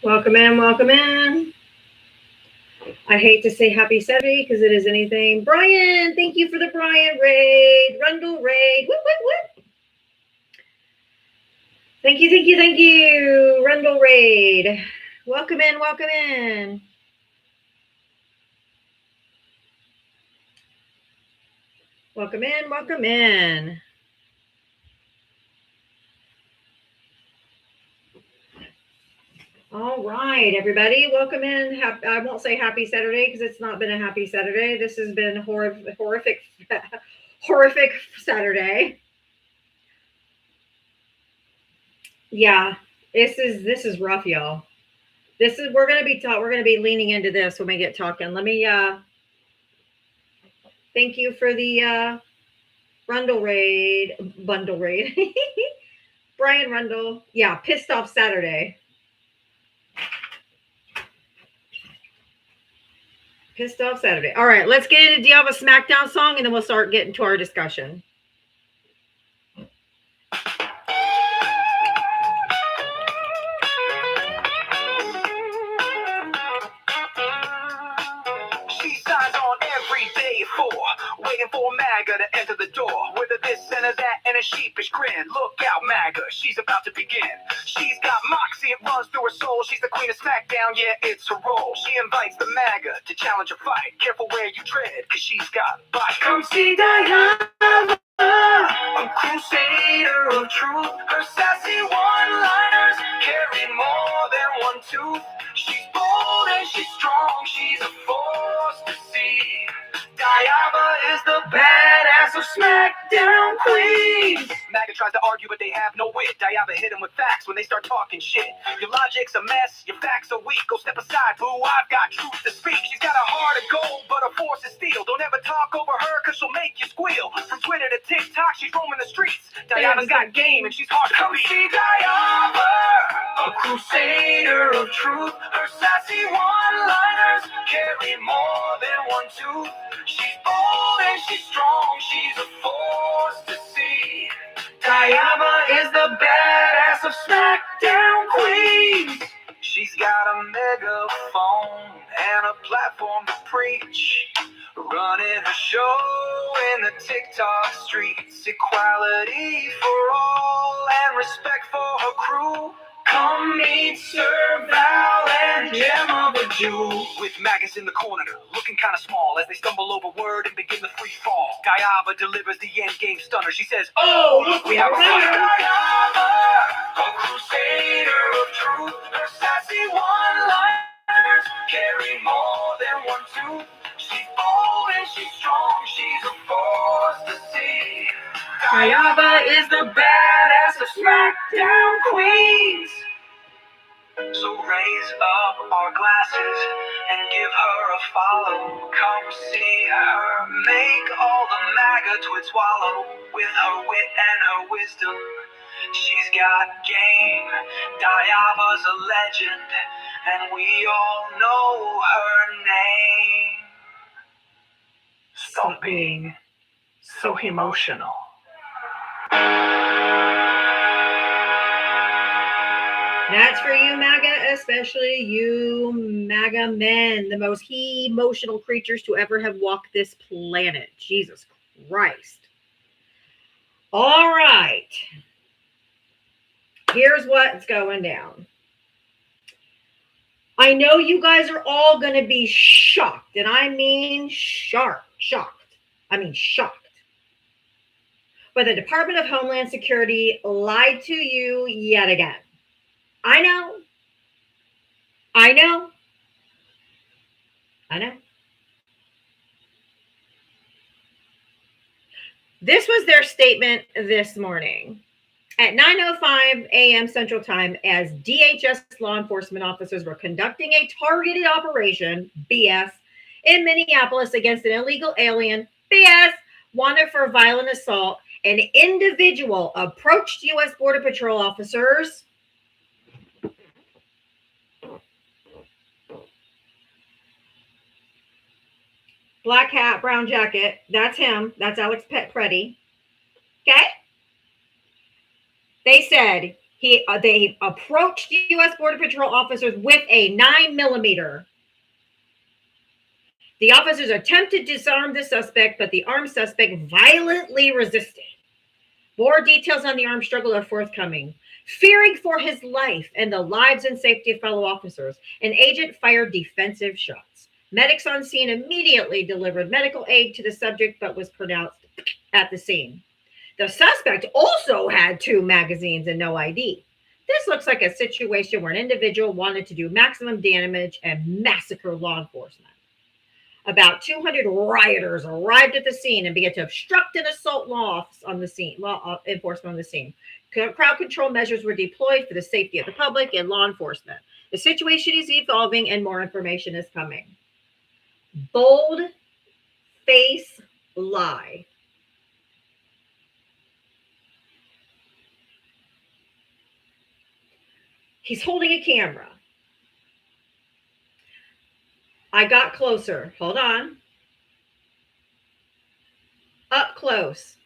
Welcome in, welcome in. I hate to say happy Saturday because it is anything. Brian, thank you for the Brian raid. Rundle raid. Whoop, whoop, whoop. Thank you, thank you, thank you. Rundle raid. Welcome in, welcome in. Welcome in, welcome in. All right, everybody, welcome in. I won't say happy Saturday because it's not been a happy Saturday. This has been horrific, horrific Saturday. Yeah, this is rough, y'all. We're gonna be leaning into this when we get talking. Let me thank you for the bundle raid. Brian Rundle. Yeah, pissed off Saturday. Pissed off Saturday. All right, let's get into. Do you have a SmackDown song, and then we'll start getting to our discussion. She signs on every day waiting for MAGA to enter the door. With a this and a that and a sheepish grin. Look out, MAGA, she's about to begin. She's got moxie, it runs through her soul. She's the queen of SmackDown, yeah, it's her role. She invites the MAGA to challenge a fight. Careful where you tread, cause she's got bite. Come see Diana, a crusader of truth. Her sassy one-liners carry more than one tooth. She's bold and she's strong, she's a force to see. Diaba is the badass of SmackDown Queens. MAGA tries to argue, but they have no wit. Diaba hit them with facts when they start talking shit. Your logic's a mess, your facts are weak. Go step aside, boo, I've got truth to speak. She's got a heart of gold, but her force is steel. Don't ever talk over her, cause she'll make you squeal. From Twitter to TikTok, she's roaming the streets. Diaba's got game, and she's hard to beat. Come see Diaba, a crusader of truth. Her sassy one-liners carry more than one tooth. She's bold and she's strong, she's a force to see. Diaba is the badass of SmackDown Queens. She's got a megaphone and a platform to preach. Running her show in the TikTok streets. Equality for all and respect for her crew. Come meet Sir Val and Gemma the Jew. With Magus in the corner, looking kind of small as they stumble over word and begin the free fall. Diaba delivers the end game stunner. She says, oh, look, we have a winner. Diaba, a crusader of truth. Her sassy one-liners carry more than one tooth. She's bold and she's strong. She's a force to see. Diaba is the badass of SmackDown Queens. So raise up our glasses and give her a follow. Come see her make all the MAGA twits wallow. With her wit and her wisdom, she's got game. Diaba's a legend, and we all know her name. Stop being so emotional. That's for you, MAGA, especially you, MAGA men, the most emotional creatures to ever have walked this planet. Jesus Christ. All right. Here's what's going down. I know you guys are all going to be shocked, and I mean shocked. I mean shocked. But the Department of Homeland Security lied to you yet again. I know. This was their statement this morning at 9:05 a.m. Central Time as DHS law enforcement officers were conducting a targeted operation, BS, in Minneapolis against an illegal alien, BS, wanted for violent assault. An individual approached U.S. Border Patrol officers. Black hat, brown jacket. That's him. That's Alex Petretti. Okay? They said They approached U.S. Border Patrol officers with a 9mm. The officers attempted to disarm the suspect, but the armed suspect violently resisted. More details on the armed struggle are forthcoming. Fearing for his life and the lives and safety of fellow officers, an agent fired defensive shots. Medics on scene immediately delivered medical aid to the subject, but was pronounced at the scene. The suspect also had 2 magazines and no ID. This looks like a situation where an individual wanted to do maximum damage and massacre law enforcement. About 200 rioters arrived at the scene and began to obstruct and assault law enforcement on the scene. Crowd control measures were deployed for the safety of the public and law enforcement. The situation is evolving and more information is coming. Bold face lie. He's holding a camera. I got closer. Hold on. Up close.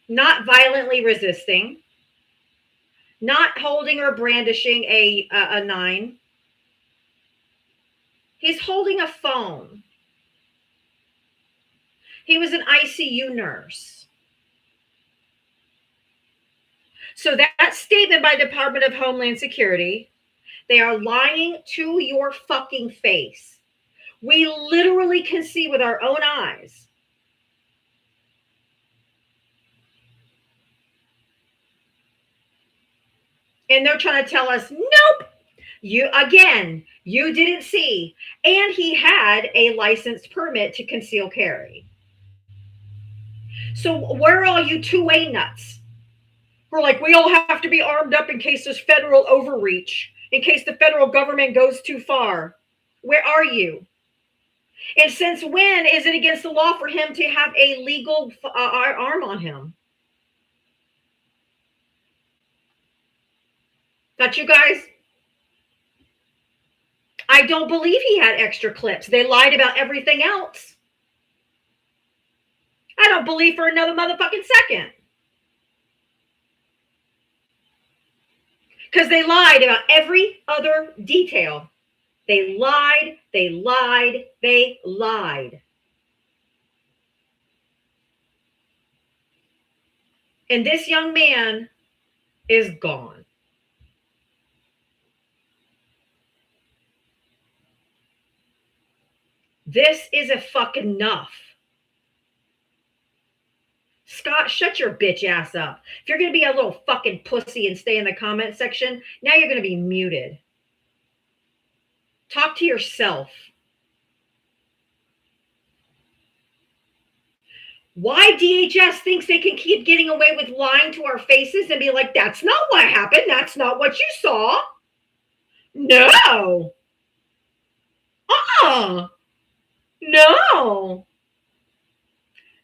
Not violently resisting. Not holding or brandishing a 9. He's holding a phone. He was an ICU nurse. So that statement by Department of Homeland Security, they are lying to your fucking face. We literally can see with our own eyes. And they're trying to tell us, nope, you didn't see. And he had a licensed permit to conceal carry. So where are all you 2A nuts? We're like, we all have to be armed up in case there's federal overreach, in case the federal government goes too far. Where are you? And since when is it against the law for him to have a legal arm on him? That you guys? I don't believe he had extra clips. They lied about everything else. I don't believe for another motherfucking second. Because they lied about every other detail. They lied, they lied, they lied. And this young man is gone. This is a fucking enough. Scott, shut your bitch ass up. If you're going to be a little fucking pussy and stay in the comment section, now you're going to be muted. Talk to yourself. Why DHS thinks they can keep getting away with lying to our faces and be like, that's not what happened. That's not what you saw. No. No.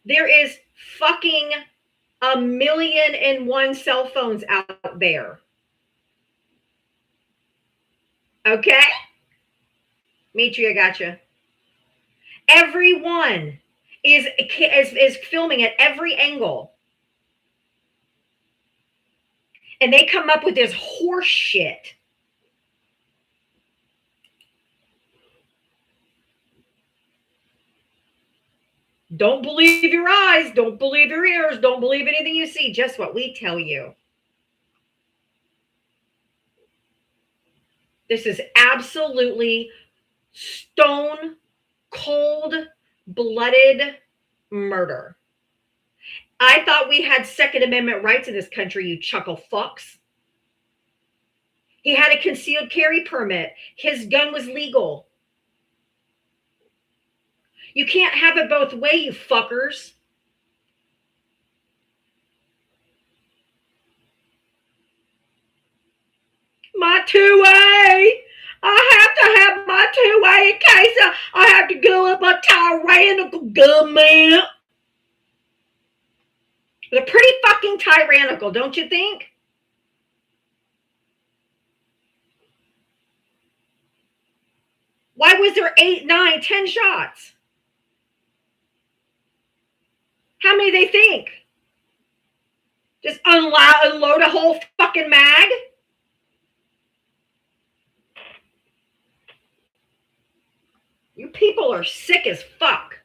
There is fucking 1,000,001 cell phones out there. Okay? Mitri, I gotcha. Everyone is filming at every angle. And they come up with this horse shit. Don't believe your eyes. Don't believe your ears. Don't believe anything you see. Just what we tell you. This is absolutely stone cold blooded murder. I thought we had Second Amendment rights in this country, you chuckle fucks. He had a concealed carry permit. His gun was legal. You can't have it both ways, you fuckers. My 2A. I have to have my 2A in case I have to go up a tyrannical government. They're pretty fucking tyrannical, don't you think? Why was there 8, 9, 10 shots? How many they think? Just unload a whole fucking mag? You people are sick as fuck.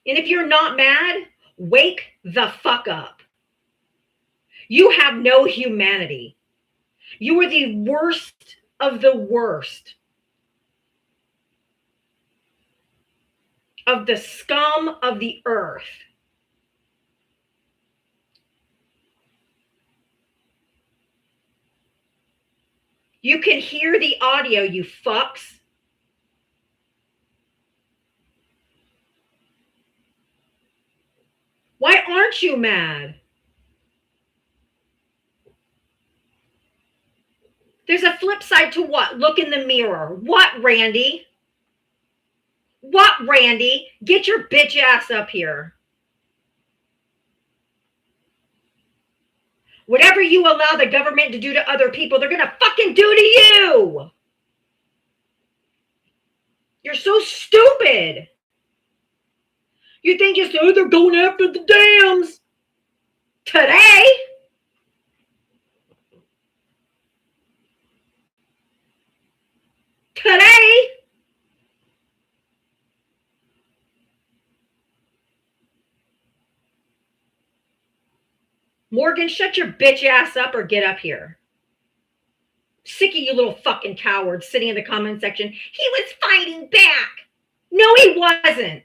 And if you're not mad, wake the fuck up. You have no humanity. You are the worst of the worst. Of the scum of the earth. You can hear the audio, you fucks. Why aren't you mad? There's a flip side to what? Look in the mirror. What, Randy? What, Randy? Get your bitch ass up here. Whatever you allow the government to do to other people, they're going to fucking do to you. You're so stupid. You think just, oh, they're going after the dams. Today. Today. Morgan, shut your bitch ass up or get up here. Sick of you little fucking cowards sitting in the comment section. He was fighting back. No, he wasn't.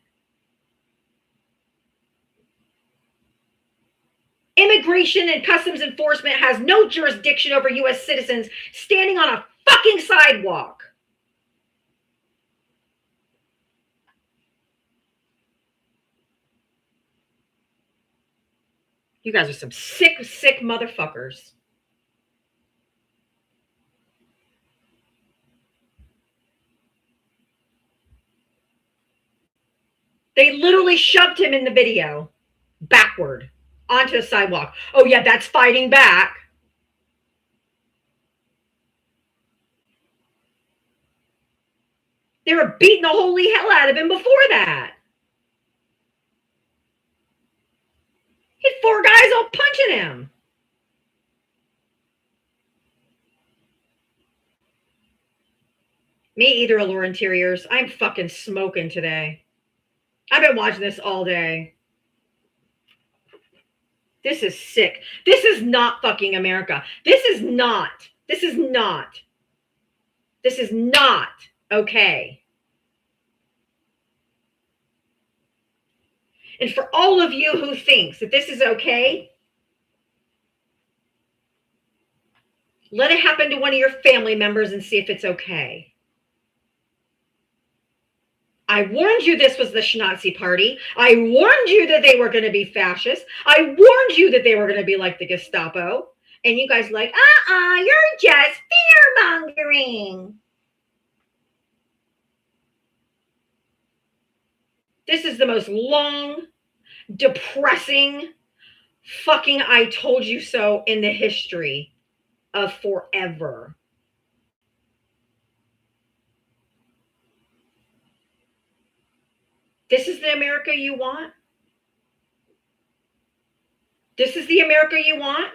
Immigration and Customs Enforcement has no jurisdiction over U.S. citizens standing on a fucking sidewalk. You guys are some sick, sick motherfuckers. They literally shoved him in the video backward onto the sidewalk. Oh, yeah, that's fighting back. They were beating the holy hell out of him before that. He had 4 guys all punching him. Me either, Allure Interiors. I'm fucking smoking today. I've been watching this all day. This is sick. This is not fucking America. This is not okay. And for all of you who thinks that this is okay, let it happen to one of your family members and see if it's okay. I warned you this was the Schnazi party. I warned you that they were going to be fascist. I warned you that they were going to be like the Gestapo. And you guys are like, you're just fear-mongering. This is the most long, depressing fucking I told you so in the history of forever. This is the America you want? This is the America you want?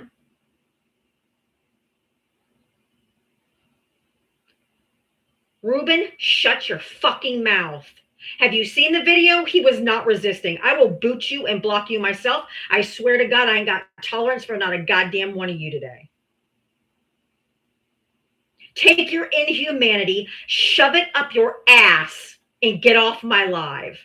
Ruben, shut your fucking mouth. Have you seen the video? He was not resisting. I will boot you and block you myself. I swear to God, I ain't got tolerance for not a goddamn one of you today. Take your inhumanity, shove it up your ass, and get off my live.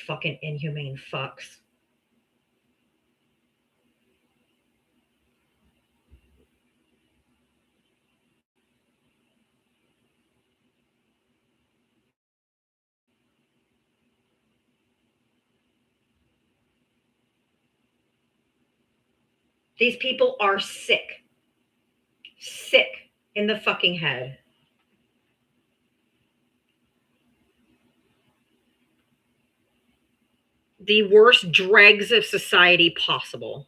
Fucking inhumane fucks. These people are sick. Sick in the fucking head. The worst dregs of society possible.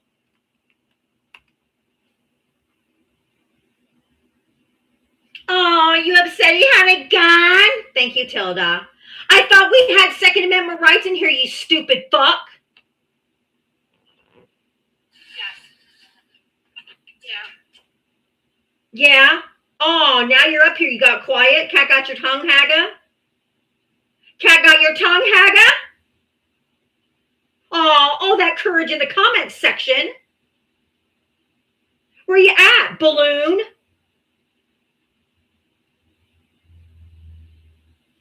Oh, you upset he had a gun? Thank you, Tilda. I thought we had Second Amendment rights in here, you stupid fuck. Yeah. Oh, now you're up here. You got quiet. Cat got your tongue, Haga? Cat got your tongue, Haga? Oh, all that courage in the comments section. Where you at, balloon?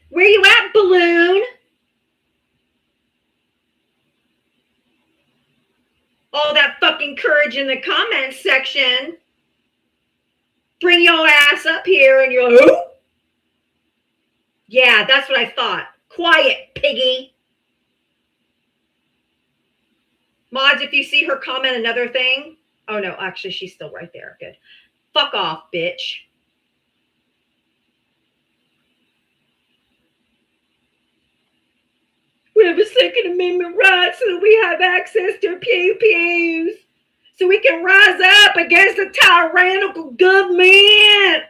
Where you at, balloon? All that fucking courage in the comments section. Bring your ass up here and you're like, who? Yeah, that's what I thought. Quiet, piggy. Mods, if you see her comment another thing. Oh, no, actually, she's still right there. Good. Fuck off, bitch. We have a Second Amendment right so that we have access to pew-pews. So we can rise up against a tyrannical government.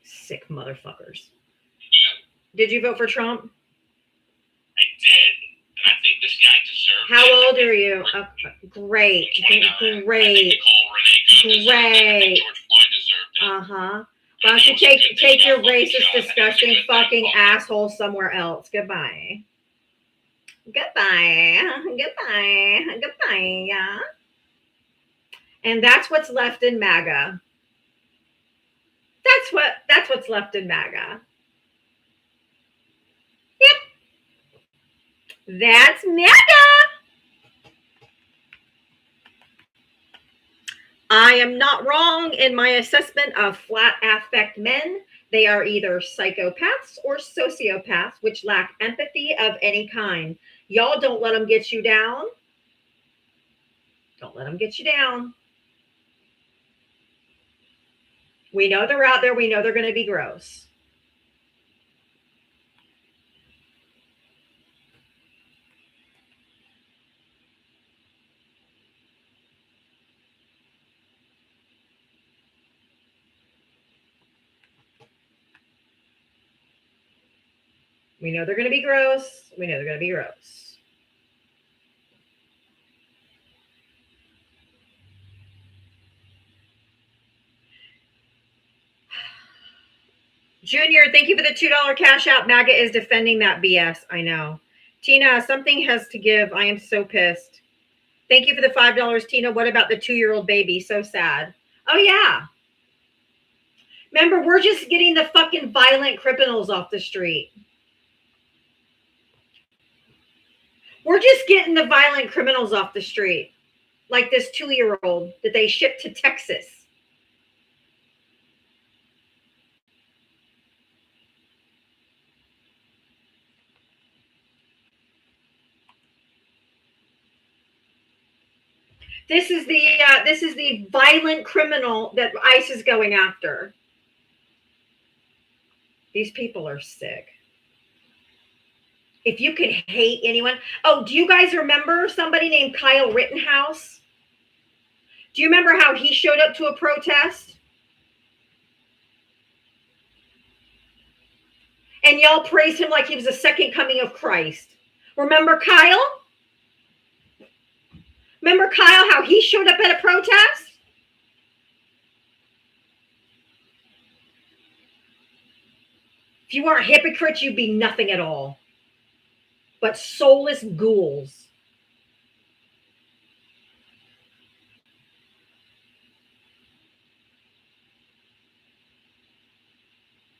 Sick motherfuckers. Did you vote for Trump? I did. And I think this guy deserved it. How old are you? Great. Great. Great. George Floyd deserved it. Uh-huh. Why don't you take your racist, disgusting fucking asshole somewhere else? Goodbye. Goodbye. Goodbye. Goodbye. Yeah. And that's what's left in MAGA. That's what's left in MAGA. Yep. That's MAGA. I am not wrong in my assessment of flat affect men. They are either psychopaths or sociopaths, which lack empathy of any kind. Y'all don't let them get you down. Don't let them get you down. We know they're out there. We know they're going to be gross. We know they're going to be gross. We know they're going to be gross. Junior, thank you for the $2 cash out. MAGA is defending that BS. I know. Tina, something has to give. I am so pissed. Thank you for the $5, Tina. What about the 2-year-old baby? So sad. Oh, yeah. Remember, we're just getting the fucking violent criminals off the street. We're just getting the violent criminals off the street. Like this 2-year-old that they shipped to Texas. This is the violent criminal that ICE is going after. These people are sick. If you can hate anyone. Oh, do you guys remember somebody named Kyle Rittenhouse? Do you remember how he showed up to a protest? And y'all praised him like he was the second coming of Christ. Remember Kyle? Remember Kyle, how he showed up at a protest? If you weren't hypocrites, you'd be nothing at all. But soulless ghouls.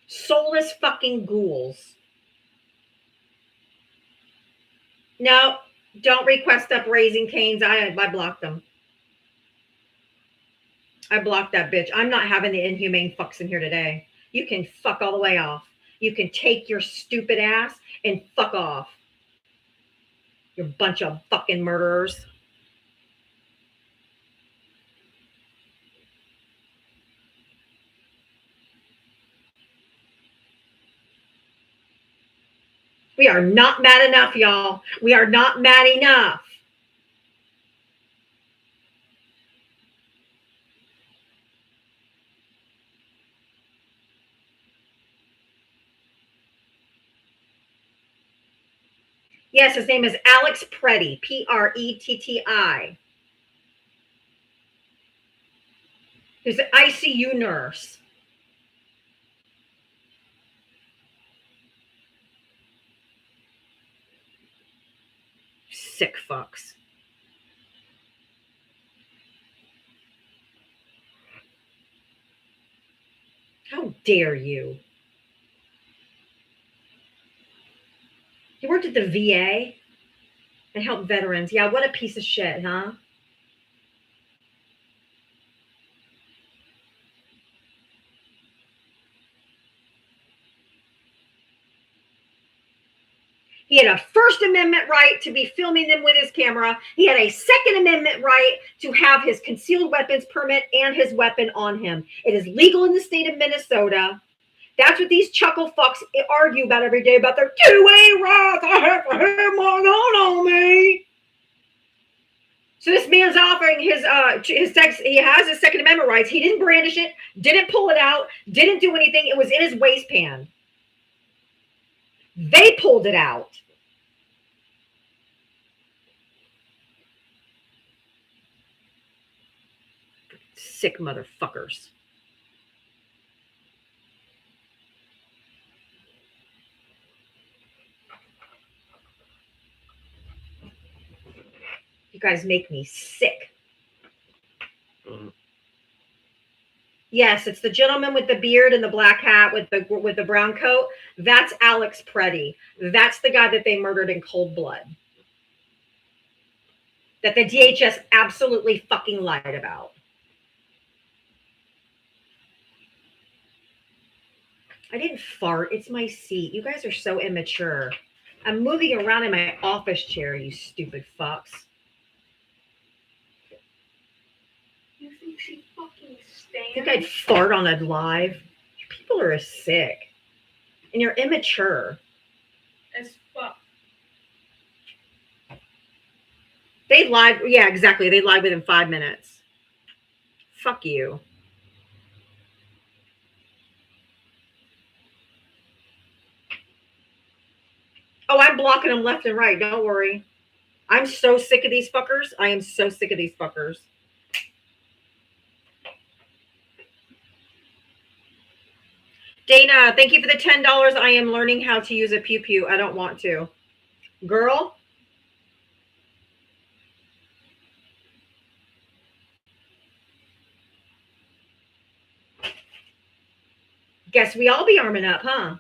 Soulless fucking ghouls. No, don't request up Raising Cane's. I blocked them. I blocked that bitch. I'm not having the inhumane fucks in here today. You can fuck all the way off. You can take your stupid ass and fuck off. You're a bunch of fucking murderers. We are not mad enough, y'all. We are not mad enough. Yes, his name is Alex Pretti, Pretti. He's an ICU nurse. Sick fucks. How dare you? He worked at the VA and helped veterans. Yeah, what a piece of shit, huh? He had a First Amendment right to be filming them with his camera. He had a Second Amendment right to have his concealed weapons permit and his weapon on him. It is legal in the state of Minnesota. That's what these chuckle fucks argue about every day about their two-way rights. I have to have my gun on me. So this man's offering his sex. He has his Second Amendment rights. He didn't brandish it, didn't pull it out, didn't do anything. It was in his waistband. They pulled it out. Sick motherfuckers. You guys make me sick. Yes, it's the gentleman with the beard and the black hat with the brown coat. That's Alex Pretti. That's the guy that they murdered in cold blood. That the DHS absolutely fucking lied about. I didn't fart. It's my seat. You guys are so immature. I'm moving around in my office chair, you stupid fucks. You think she fucking stands? Think I'd fart on a live? People are sick. And you're immature. As fuck. They lied. Yeah, exactly. They lied within 5 minutes. Fuck you. Oh, I'm blocking them left and right. Don't worry. I'm so sick of these fuckers. I am so sick of these fuckers. Dana, thank you for the $10. I am learning how to use a pew pew. I don't want to. Girl. Guess we all be arming up, huh?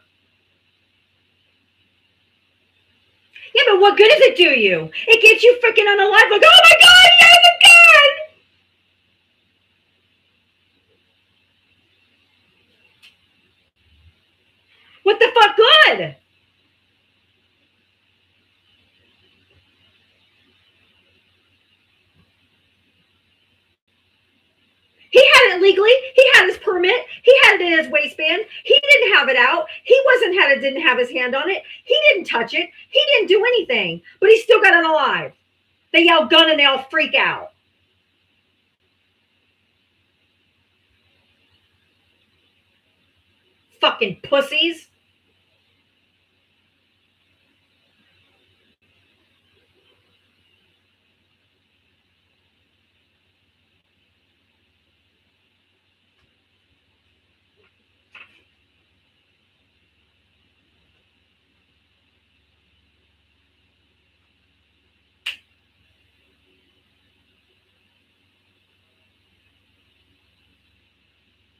Yeah, but what good does it do you? It gets you freaking unalive. Like, oh my God, he has a gun! What the fuck good? He had it legally. He had his permit. He had it in his waistband. He didn't have it out. He didn't have his hand on it. He didn't touch it. He didn't do anything, but he still got unalive. They yell gun and they all freak out. Fucking pussies.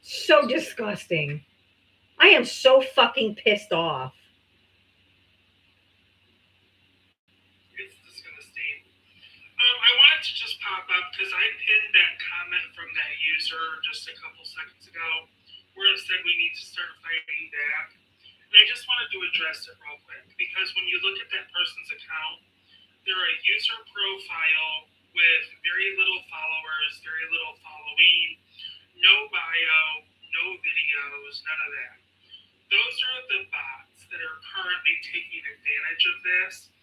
So disgusting. I am so fucking pissed off. It's disgusting. I wanted to just pop up because I pinned that comment from that user just a couple seconds ago where it said we need to start fighting back. And I just wanted to address it real quick because when you look at that person's account, They're a user profile with very little followers, very little following, no bio, no videos, none of that. Those are the bots that are currently taking advantage of this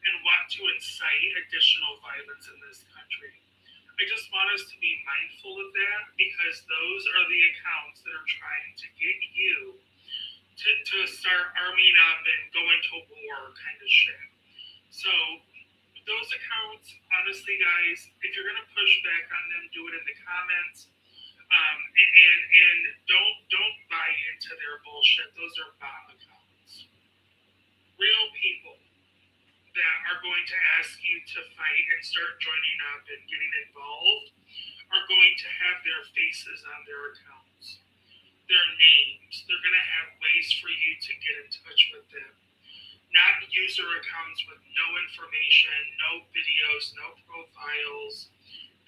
and want to incite additional violence in this country. I just want us to be mindful of that, because those are the accounts that are trying to get you to start arming up and go into war kind of shit. So those accounts, honestly, guys, if you're gonna push back on them, do it in the comments. And don't buy into their bullshit. Those are bot accounts. Real people that are going to ask you to fight and start joining up and getting involved are going to have their faces on their accounts, their names. They're going to have ways for you to get in touch with them. Not user accounts with no information, no videos, no profiles.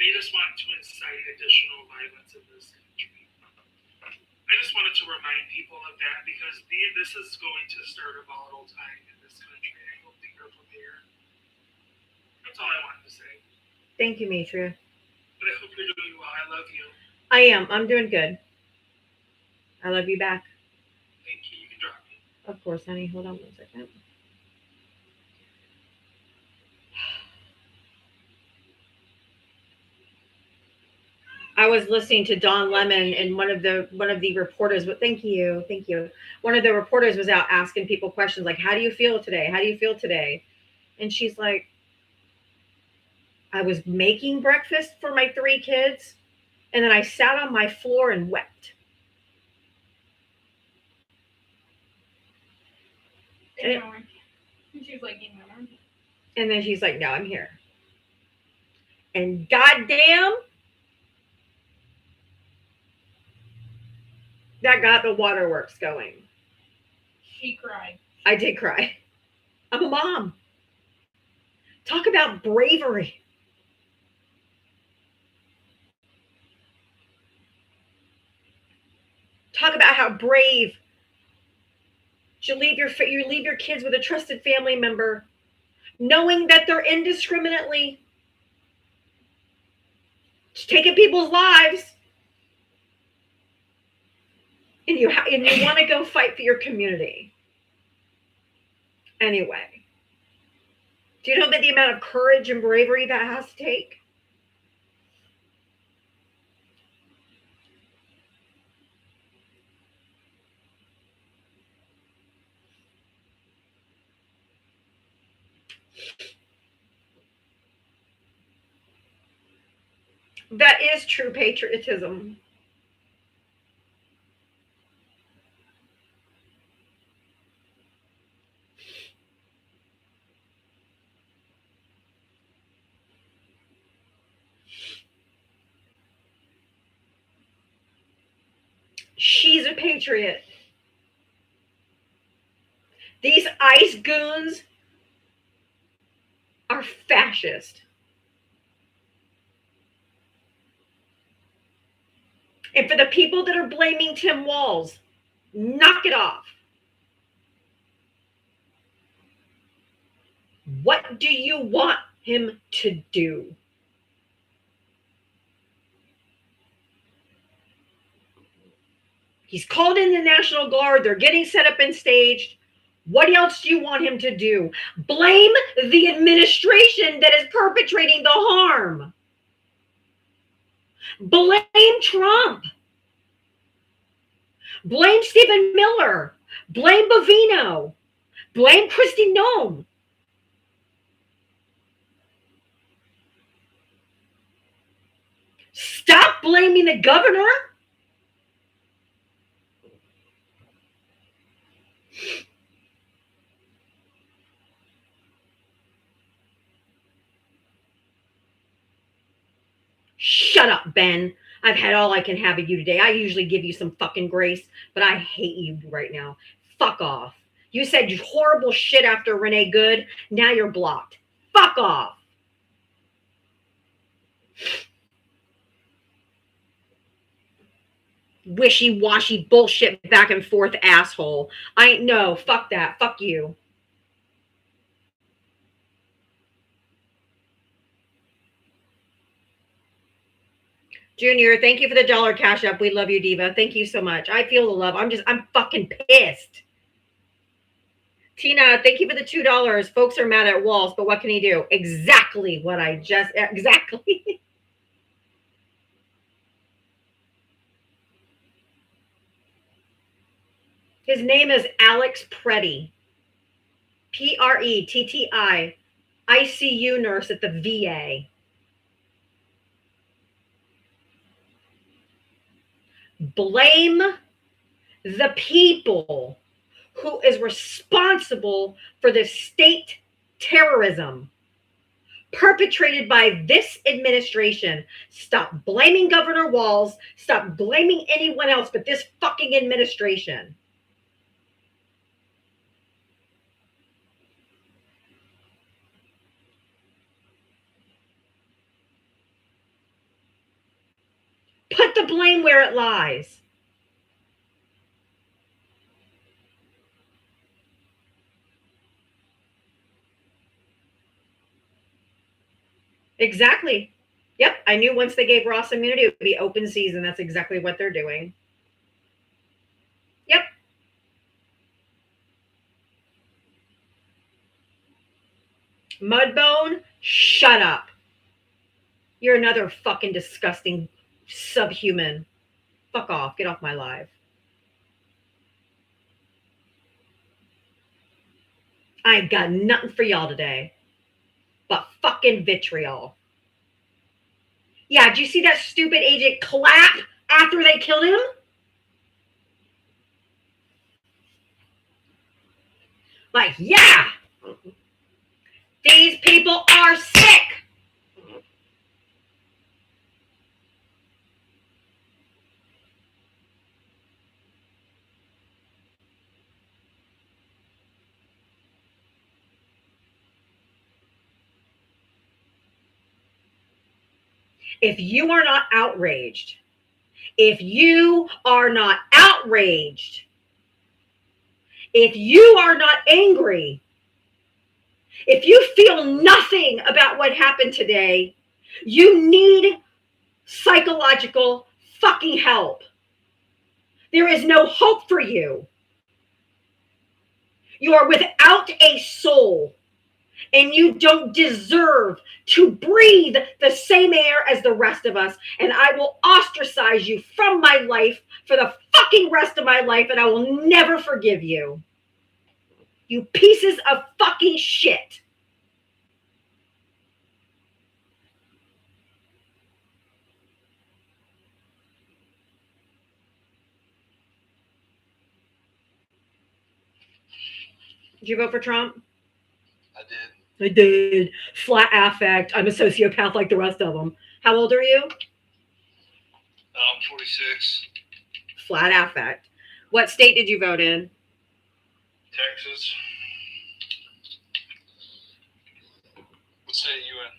They just want to incite additional violence in this country. I just wanted to remind people of that, because this is going to start a volatile time in this country. I hope that you're prepared. That's all I wanted to say. Thank you, Matria. But I hope you're doing well. I love you. I am. I'm doing good. I love you back. Thank you. You can drop me. Of course, honey. Hold on 1 second. I was listening to Don Lemon, and one of the reporters, but thank you. One of the reporters was out asking people questions like, how do you feel today? How do you feel today? And she's like, I was making breakfast for my 3 kids, and then I sat on my floor and wept. And she's like, And then she's like, no, I'm here. And goddamn, that got the waterworks going. she cried. I did cry. I'm a mom. Talk about bravery. Talk about how brave. You leave your kids with a trusted family member, knowing that they're indiscriminately taking people's lives, and you want to go fight for your community. Anyway, do you know about the amount of courage and bravery that has to take? That is true patriotism. She's a patriot. These ICE goons are fascist. And for the people that are blaming Tim Walz, knock it off. What do you want him to do? He's called in the National Guard. They're getting set up and staged. What else do you want him to do? Blame the administration that is perpetrating the harm. Blame Trump. Blame Stephen Miller. Blame Bovino. Blame Kristi Noem. Stop blaming the governor. Shut up, Ben. I've had all I can have of you today. I usually give you some fucking grace, but I hate you right now. Fuck off. You said horrible shit after Renee Good. Now you're blocked. Fuck off. Wishy-washy bullshit back and forth asshole. No, fuck that. Fuck you. Junior, thank you for the $1 cash up. We love you, Diva. Thank you so much. I feel the love. I'm fucking pissed. Tina, thank you for the $2. Folks are mad at Walls, but what can he do? Exactly. His name is Alex Pretti. Pretti. ICU nurse at the VA. Blame the people who is responsible for the state terrorism perpetrated by this administration. Stop blaming Governor Walz. Stop blaming anyone else but this fucking administration. Put the blame where it lies. Exactly. Yep. I knew once they gave Ross immunity, it would be open season. That's exactly what they're doing. Yep. Mudbone, shut up. You're another fucking disgusting subhuman. Fuck off. Get off my live. I ain't got nothing for y'all today but fucking vitriol. Yeah, did you see that stupid agent clap after they killed him? Like, yeah, these people are sick. If you are not outraged, if you are not outraged, if you are not angry, if you feel nothing about what happened today, you need psychological fucking help. There is no hope for you. You are without a soul, and you don't deserve to breathe the same air as the rest of us. And I will ostracize you from my life for the fucking rest of my life, and I will never forgive you. You pieces of fucking shit. Did you vote for Trump? I did. I did. Flat affect. I'm a sociopath like the rest of them. How old are you? 46. Flat affect. What state did you vote in? Texas. What state are you in?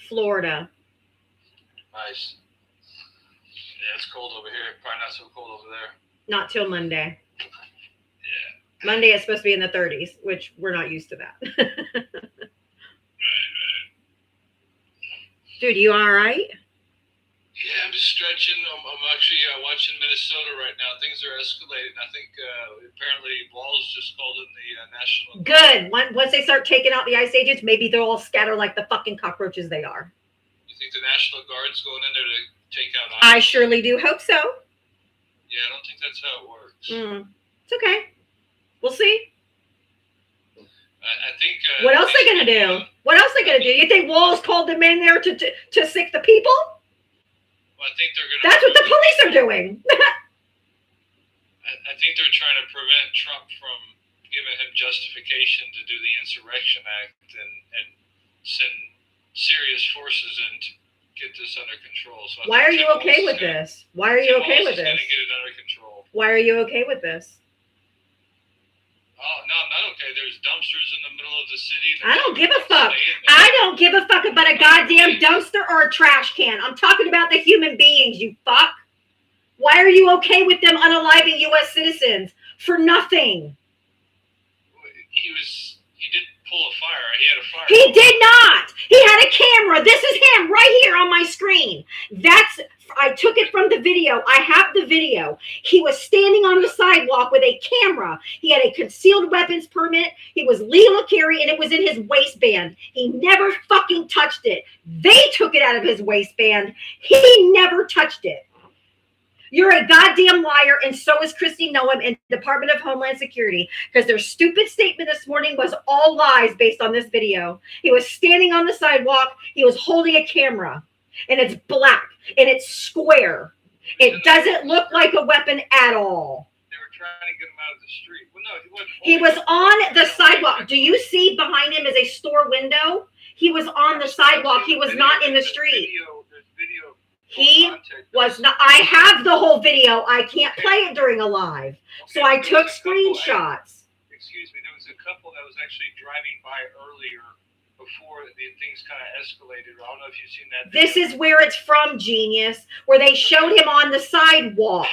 Florida. Nice. Yeah, it's cold over here. Probably not so cold over there. Not till Monday. Yeah. Monday is supposed to be in the 30s, which we're not used to that. Dude, you all right? Yeah, I'm just stretching. I'm actually watching Minnesota right now. Things are escalating. I think apparently Walz just called in the National Guard. Good. Once they start taking out the ice agents, maybe they'll all scatter like the fucking cockroaches they are. You think the National Guard's going in there to take out ice? I surely do hope so. Yeah, I don't think that's how it works. It's okay. We'll see. I think. What else are they gonna do? What else are they gonna do? You think Walz called them in there to sick the people? Well, I think they're gonna. That's what the police are doing. I think they're trying to prevent Trump from giving him justification to do the Insurrection Act and send serious forces in to get this under control. So why are you okay with this? Why are you okay with this? Gonna get it under control. Why are you okay with this? Oh, no, I'm not okay. There's dumpsters in the middle of the city. I don't give a fuck. I don't give a fuck about a goddamn dumpster or a trash can. I'm talking about the human beings, you fuck. Why are you okay with them unaliving U.S. citizens? For nothing. He did pull a fire. He had a fire. He did not. He had a camera. This is him right here on my screen. I took it from the video. I have the video. He was standing on the sidewalk with a camera. He had a concealed weapons permit. He was legal to carry, and it was in his waistband. He never fucking touched it. They took it out of his waistband. He never touched it. You're a goddamn liar, and so is Kristi Noem and Department of Homeland Security, because their stupid statement this morning was all lies based on this video. He was standing on the sidewalk. He was holding a camera, and it's black, and it's square. It doesn't look like a weapon at all. They were trying to get him out of the street. Well, no, he wasn't. He was on the sidewalk. Do you see behind him is a store window? He was on the sidewalk. He was not in the street. There's video. He was not. I have the whole video. I can't play it during a live. So I took screenshots. Excuse me. There was a couple that was actually driving by earlier before the things kind of escalated. I don't know if you've seen that. This is where it's from, genius, where they showed him on the sidewalk.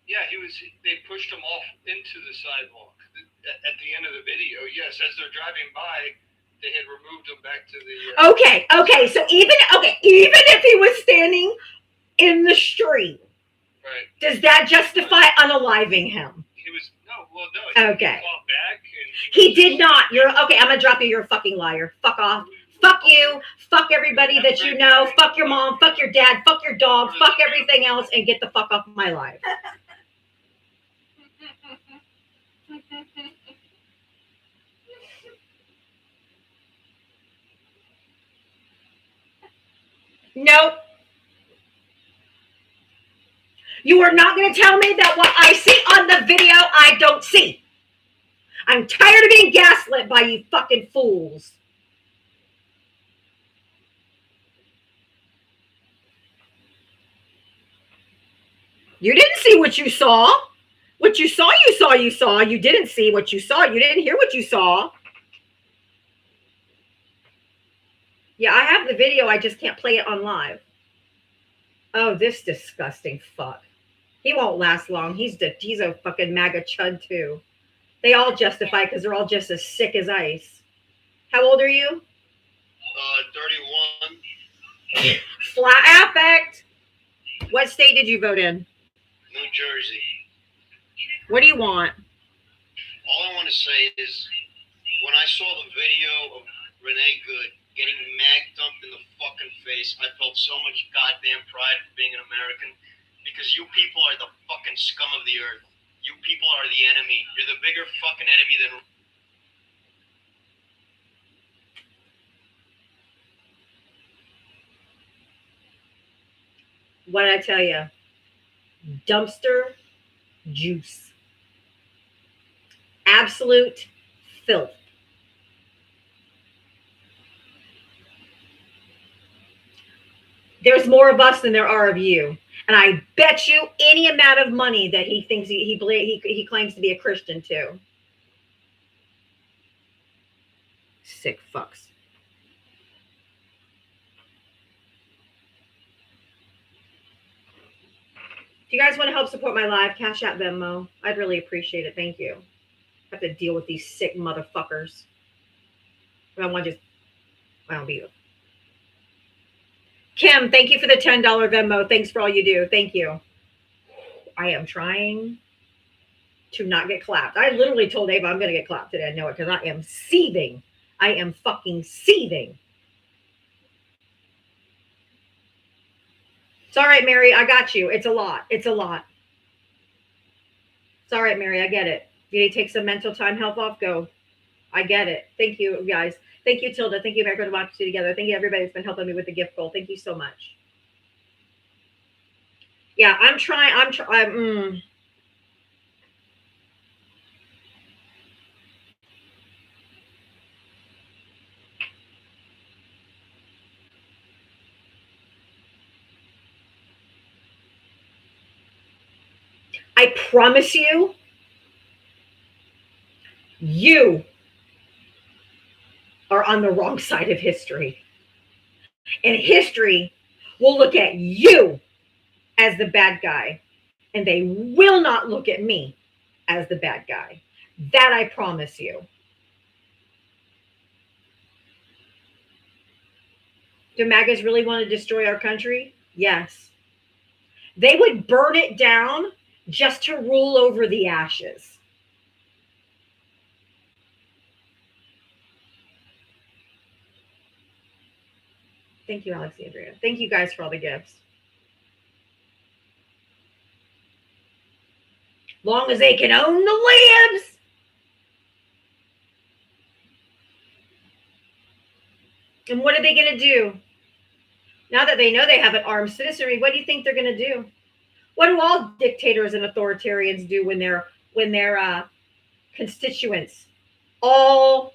Yeah, they pushed him off into the sidewalk at the end of the video. Yes, as they're driving by, they had removed him back to the. Okay. So even if he was standing in the street, right? Does that justify unaliving him? He was no. Okay. He fought back and He did not. You're okay. I'm gonna drop you. You're a fucking liar. Fuck off. Fuck you. Fuck everybody that you know. Fuck your mom. Fuck your dad. Fuck your dog. Fuck everything else, and get the fuck off my life. Nope. You are not going to tell me that what I see on the video, I don't see. I'm tired of being gaslit by you fucking fools. You didn't see what you saw. What you saw, you saw, you saw. You didn't see what you saw. You didn't hear what you saw. Yeah, I have the video. I just can't play it on live. Oh, this disgusting fuck. He won't last long. He's a fucking MAGA chud too. They all justify because they're all just as sick as ice. How old are you? 31. Flat affect. What state did you vote in? New Jersey. What do you want? All I want to say is, when I saw the video of Renee Good getting mag dumped in the fucking face, I felt so much goddamn pride for being an American, because you people are the fucking scum of the earth. You people are the enemy. You're the bigger fucking enemy than... What did I tell you? Dumpster juice. Absolute filth. There's more of us than there are of you. And I bet you any amount of money that he thinks he claims to be a Christian too. Sick fucks. If you guys want to help support my live, Cash App, Venmo, I'd really appreciate it. Thank you. I have to deal with these sick motherfuckers. I don't be you. Kim, thank you for the $10 Venmo. Thanks for all you do. Thank you. I am trying to not get clapped. I literally told Ava I'm going to get clapped today. I know it because I am seething. I am fucking seething. It's all right, Mary. I got you. It's a lot. It's a lot. It's all right, Mary. I get it. You need to take some mental time, health off. Go. I get it. Thank you, guys. Thank you, Tilda. Thank you, America Democracy Together. Thank you, everybody that's been helping me with the gift goal. Thank you so much. Yeah, I'm trying. I promise you, you are on the wrong side of history. And history will look at you as the bad guy, and they will not look at me as the bad guy. That I promise you. Do MAGAs really want to destroy our country? Yes. They would burn it down just to rule over the ashes. Thank you, Alexandria. Thank you guys for all the gifts. Long as they can own the libs. And what are they going to do? Now that they know they have an armed citizenry, what do you think they're going to do? What do all dictators and authoritarians do when their constituents all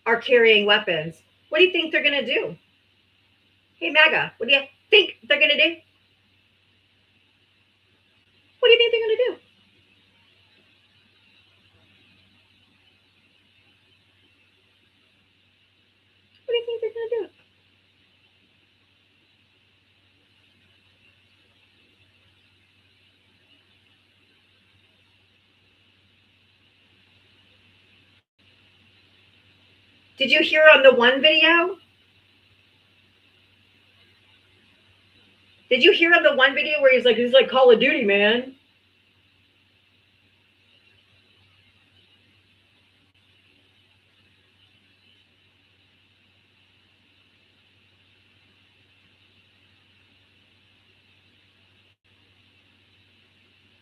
are carrying weapons? What do you think they're going to do? Hey, MAGA, what do you think they're going to do? What do you think they're going to do? What do you think they're going to do? Did you hear on the one video? Did you hear on the one video where he's like Call of Duty, man?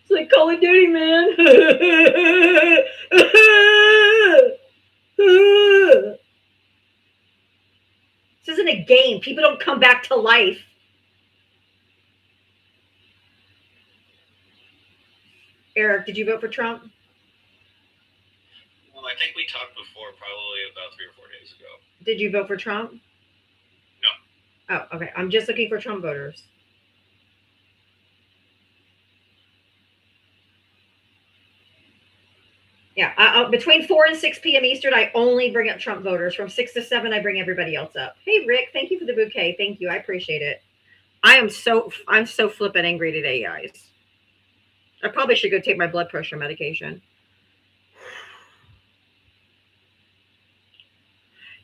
It's like Call of Duty, man. This isn't a game. People don't come back to life. Eric, did you vote for Trump? Well, I think we talked before, probably about 3 or 4 days ago. Did you vote for Trump? No. Oh, okay. I'm just looking for Trump voters. Yeah, between 4 and 6 p.m. Eastern, I only bring up Trump voters. From 6 to 7, I bring everybody else up. Hey, Rick, thank you for the bouquet. Thank you. I appreciate it. I'm so flippin' angry today, guys. I probably should go take my blood pressure medication.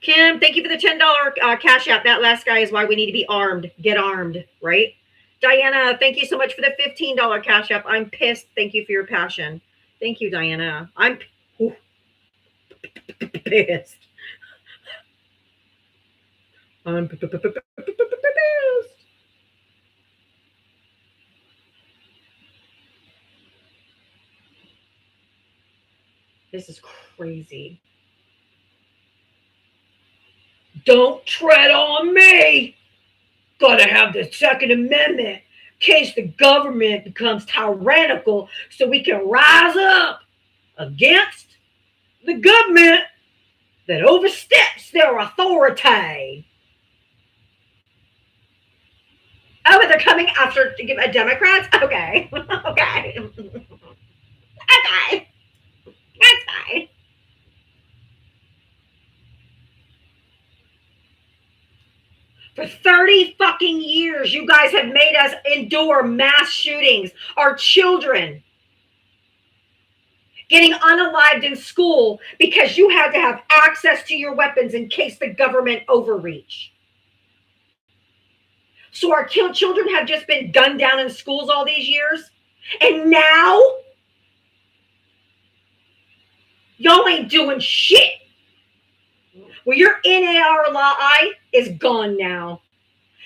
Kim, thank you for the $10 cash app. That last guy is why we need to be armed. Get armed, right? Diana, thank you so much for the $15 cash app. I'm pissed. Thank you for your passion. Thank you, Diana. I'm pissed. I'm pissed. This is crazy. Don't tread on me. Gotta have the Second Amendment in case the government becomes tyrannical so we can rise up against the government that oversteps their authority. Oh, but they're coming after Democrats? Okay. Okay. Okay. That's fine. For 30 fucking years, you guys have made us endure mass shootings. Our children getting unalived in school because you had to have access to your weapons in case the government overreach. So our children have just been gunned down in schools all these years. And now, y'all ain't doing shit. Well, your NARLI is gone now.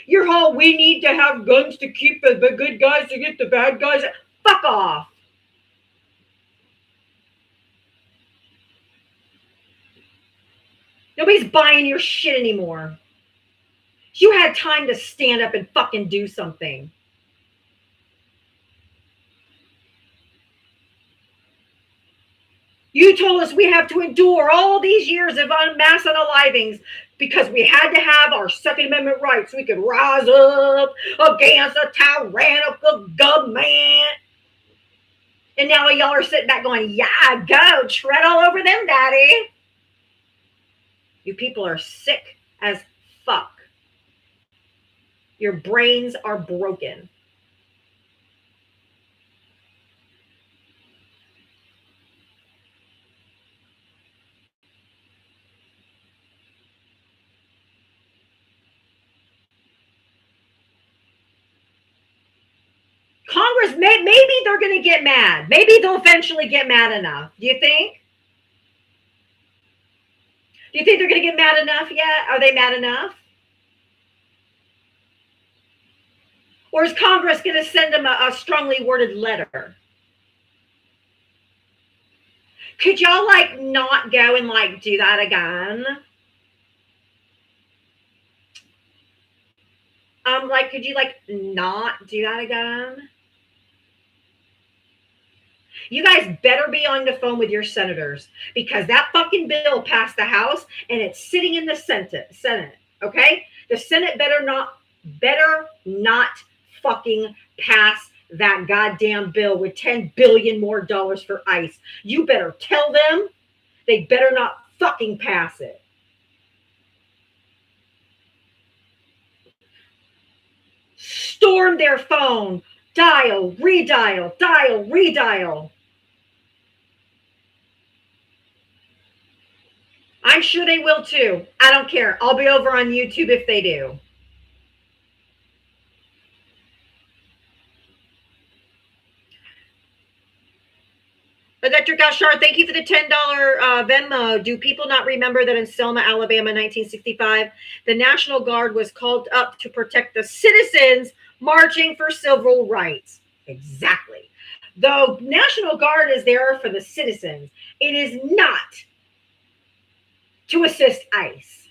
Your whole, we need to have guns to keep the good guys to get the bad guys. Fuck off. Nobody's buying your shit anymore. You had time to stand up and fucking do something. You told us we have to endure all these years of mass unalivings because we had to have our Second Amendment rights so we could rise up against a tyrannical government. And now y'all are sitting back going, yeah, go, tread all over them, daddy. You people are sick as fuck. Your brains are broken. maybe they're going to get mad. Maybe they'll eventually get mad enough. Do you think? Do you think they're going to get mad enough yet? Are they mad enough? Or is Congress going to send them a strongly worded letter? Could y'all like not go and like do that again? Like, could you like not do that again? You guys better be on the phone with your senators because that fucking bill passed the House and it's sitting in the Senate. Okay? The Senate better not fucking pass that goddamn bill with $10 billion more for ICE. You better tell them they better not fucking pass it. Storm their phone. Dial, redial, dial, redial. I'm sure they will too. I don't care. I'll be over on YouTube if they do. Electric Gashard, thank you for the $10 Venmo. Do people not remember that in Selma, Alabama, 1965, the National Guard was called up to protect the citizens marching for civil rights? Exactly. The National Guard is there for the citizens. It is not to assist ICE.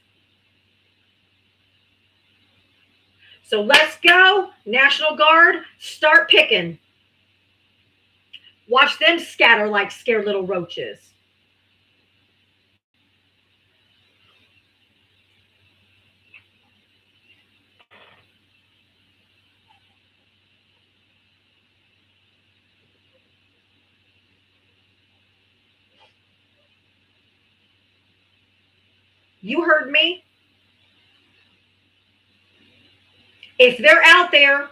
So let's go, National Guard, start picking. Watch them scatter like scared little roaches. You heard me. If they're out there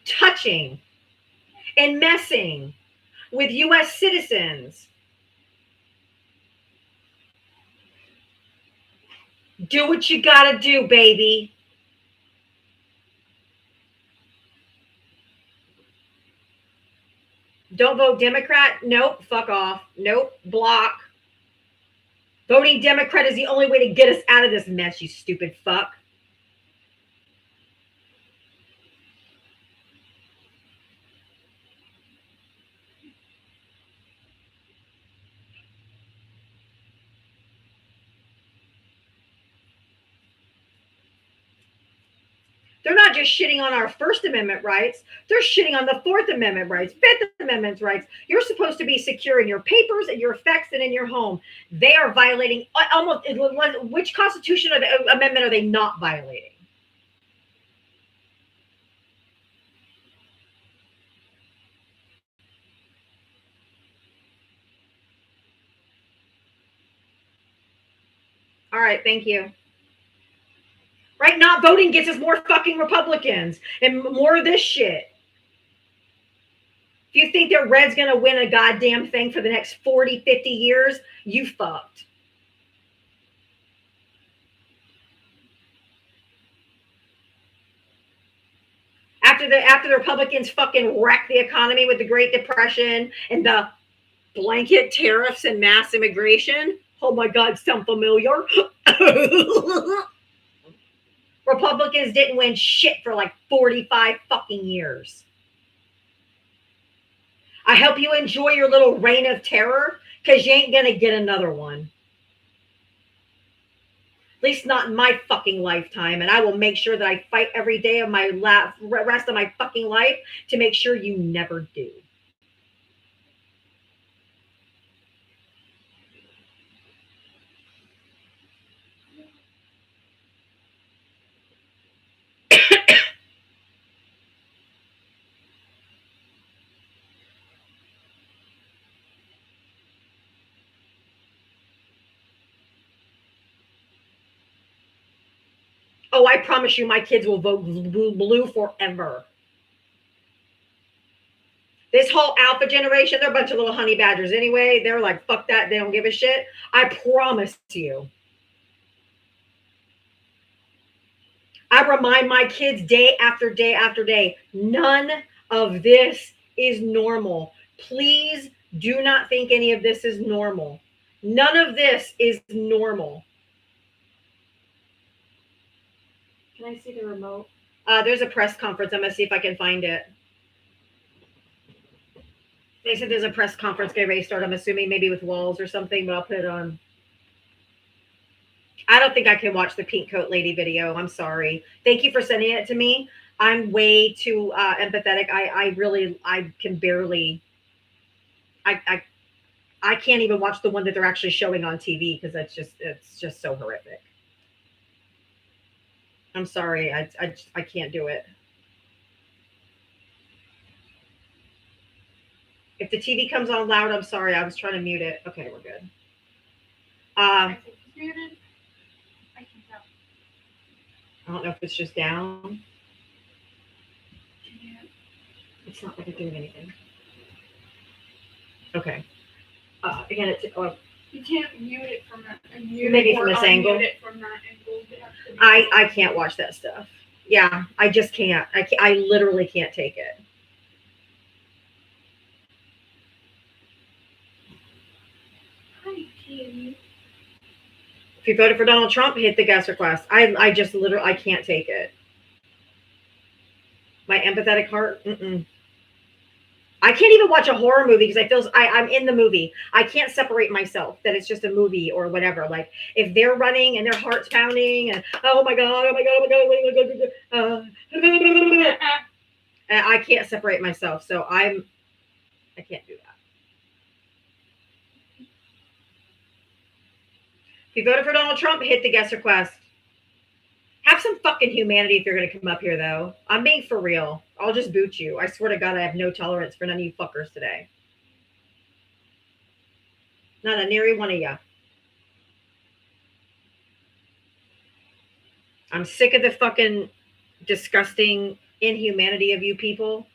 touching and messing with U.S. citizens, do what you gotta do, baby. Don't vote Democrat? Nope, fuck off. Nope, block. Voting Democrat is the only way to get us out of this mess, you stupid fuck. They're not just shitting on our First Amendment rights. They're shitting on the Fourth Amendment rights, Fifth Amendment rights. You're supposed to be secure in your papers and your effects and in your home. They are violating almost, which constitutional amendment are they not violating? All right, thank you. Right? Not voting gets us more fucking Republicans and more of this shit. If you think that red's going to win a goddamn thing for the next 40, 50 years, you fucked. After the Republicans fucking wrecked the economy with the Great Depression and the blanket tariffs and mass immigration. Oh my God, sound familiar? Republicans didn't win shit for like 45 fucking years. I hope you enjoy your little reign of terror because you ain't going to get another one. At least not in my fucking lifetime. And I will make sure that I fight every day of my rest of my fucking life to make sure you never do. Oh, I promise you my kids will vote blue forever. This whole alpha generation, they're a bunch of little honey badgers anyway. They're like, fuck that. They don't give a shit. I promise you. I remind my kids day after day after day, none of this is normal. Please do not think any of this is normal. None of this is normal. Can I see the remote? There's a press conference. I'm going to see if I can find it. They said there's a press conference getting ready to start. I'm assuming maybe with Walls or something, but I'll put it on. I don't think I can watch the pink coat lady video. I'm sorry. Thank you for sending it to me. I'm way too empathetic. I can barely. I can't even watch the one that they're actually showing on TV because it's just so horrific. I'm sorry. I can't do it. If the TV comes on loud, I'm sorry. I was trying to mute it. Okay, we're good. I think it's muted. I can tell. I don't know if it's just down. Yeah. It's not like it's doing anything. Okay. Again, it's You can't mute it from that. Mute Maybe it from or this angle. unmute it from that angle. It has to be- I can't watch that stuff. Yeah, I just can't. I literally can't take it. Hi, Kitty. If you voted for Donald Trump, hit the guest request. I just literally I can't take it. My empathetic heart. I can't even watch a horror movie because I'm in the movie. I can't separate myself that it's just a movie or whatever. Like if they're running and their heart's pounding and oh my god, I can't separate myself. So I can't do that. If you voted for Donald Trump, hit the guest request. Have some fucking humanity if you're going to come up here, though. I'm being for real. I'll just boot you. I swear to God, I have no tolerance for none of you fuckers today. Not a nary one of you. I'm sick of the fucking disgusting inhumanity of you people.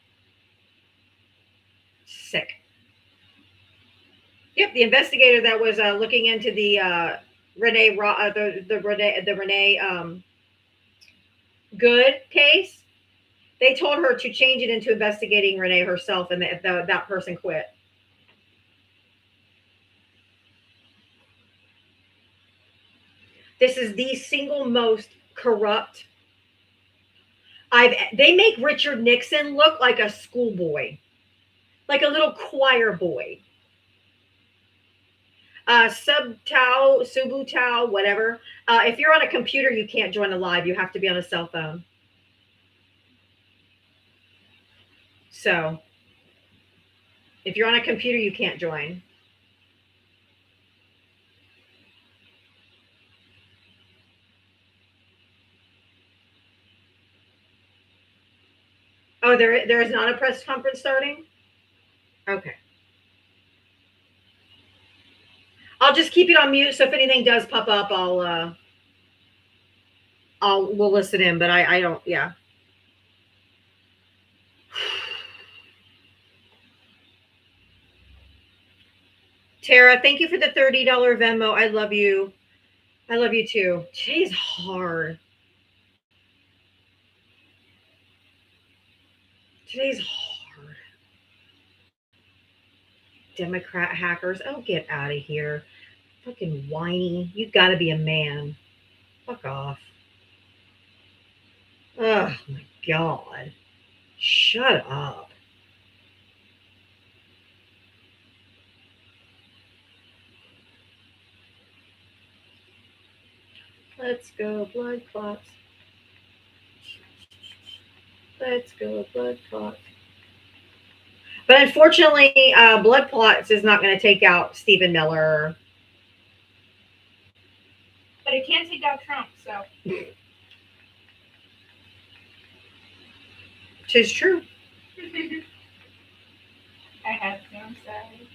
Sick. Yep, the investigator that was looking into the Renee Good case, they told her to change it into investigating Renee herself, and that person quit. This is the single most corrupt. They make Richard Nixon look like a schoolboy, like a little choir boy. Subutao, whatever. If you're on a computer, you can't join a live. You have to be on a cell phone. So, if you're on a computer, you can't join. Oh, there is not a press conference starting? Okay. I'll just keep it on mute, so if anything does pop up, we'll listen in, but I don't, yeah. Tara, thank you for the $30 Venmo. I love you. I love you too. Today's hard. Today's hard. Democrat hackers. Oh, get out of here. Fucking whiny. You gotta be a man. Fuck off. Oh my God. Shut up. Let's go, blood clots. Let's go, blood clots. But unfortunately, blood clots is not going to take out Stephen Miller. But it can't take out Trump, so. Tis true. I have no say.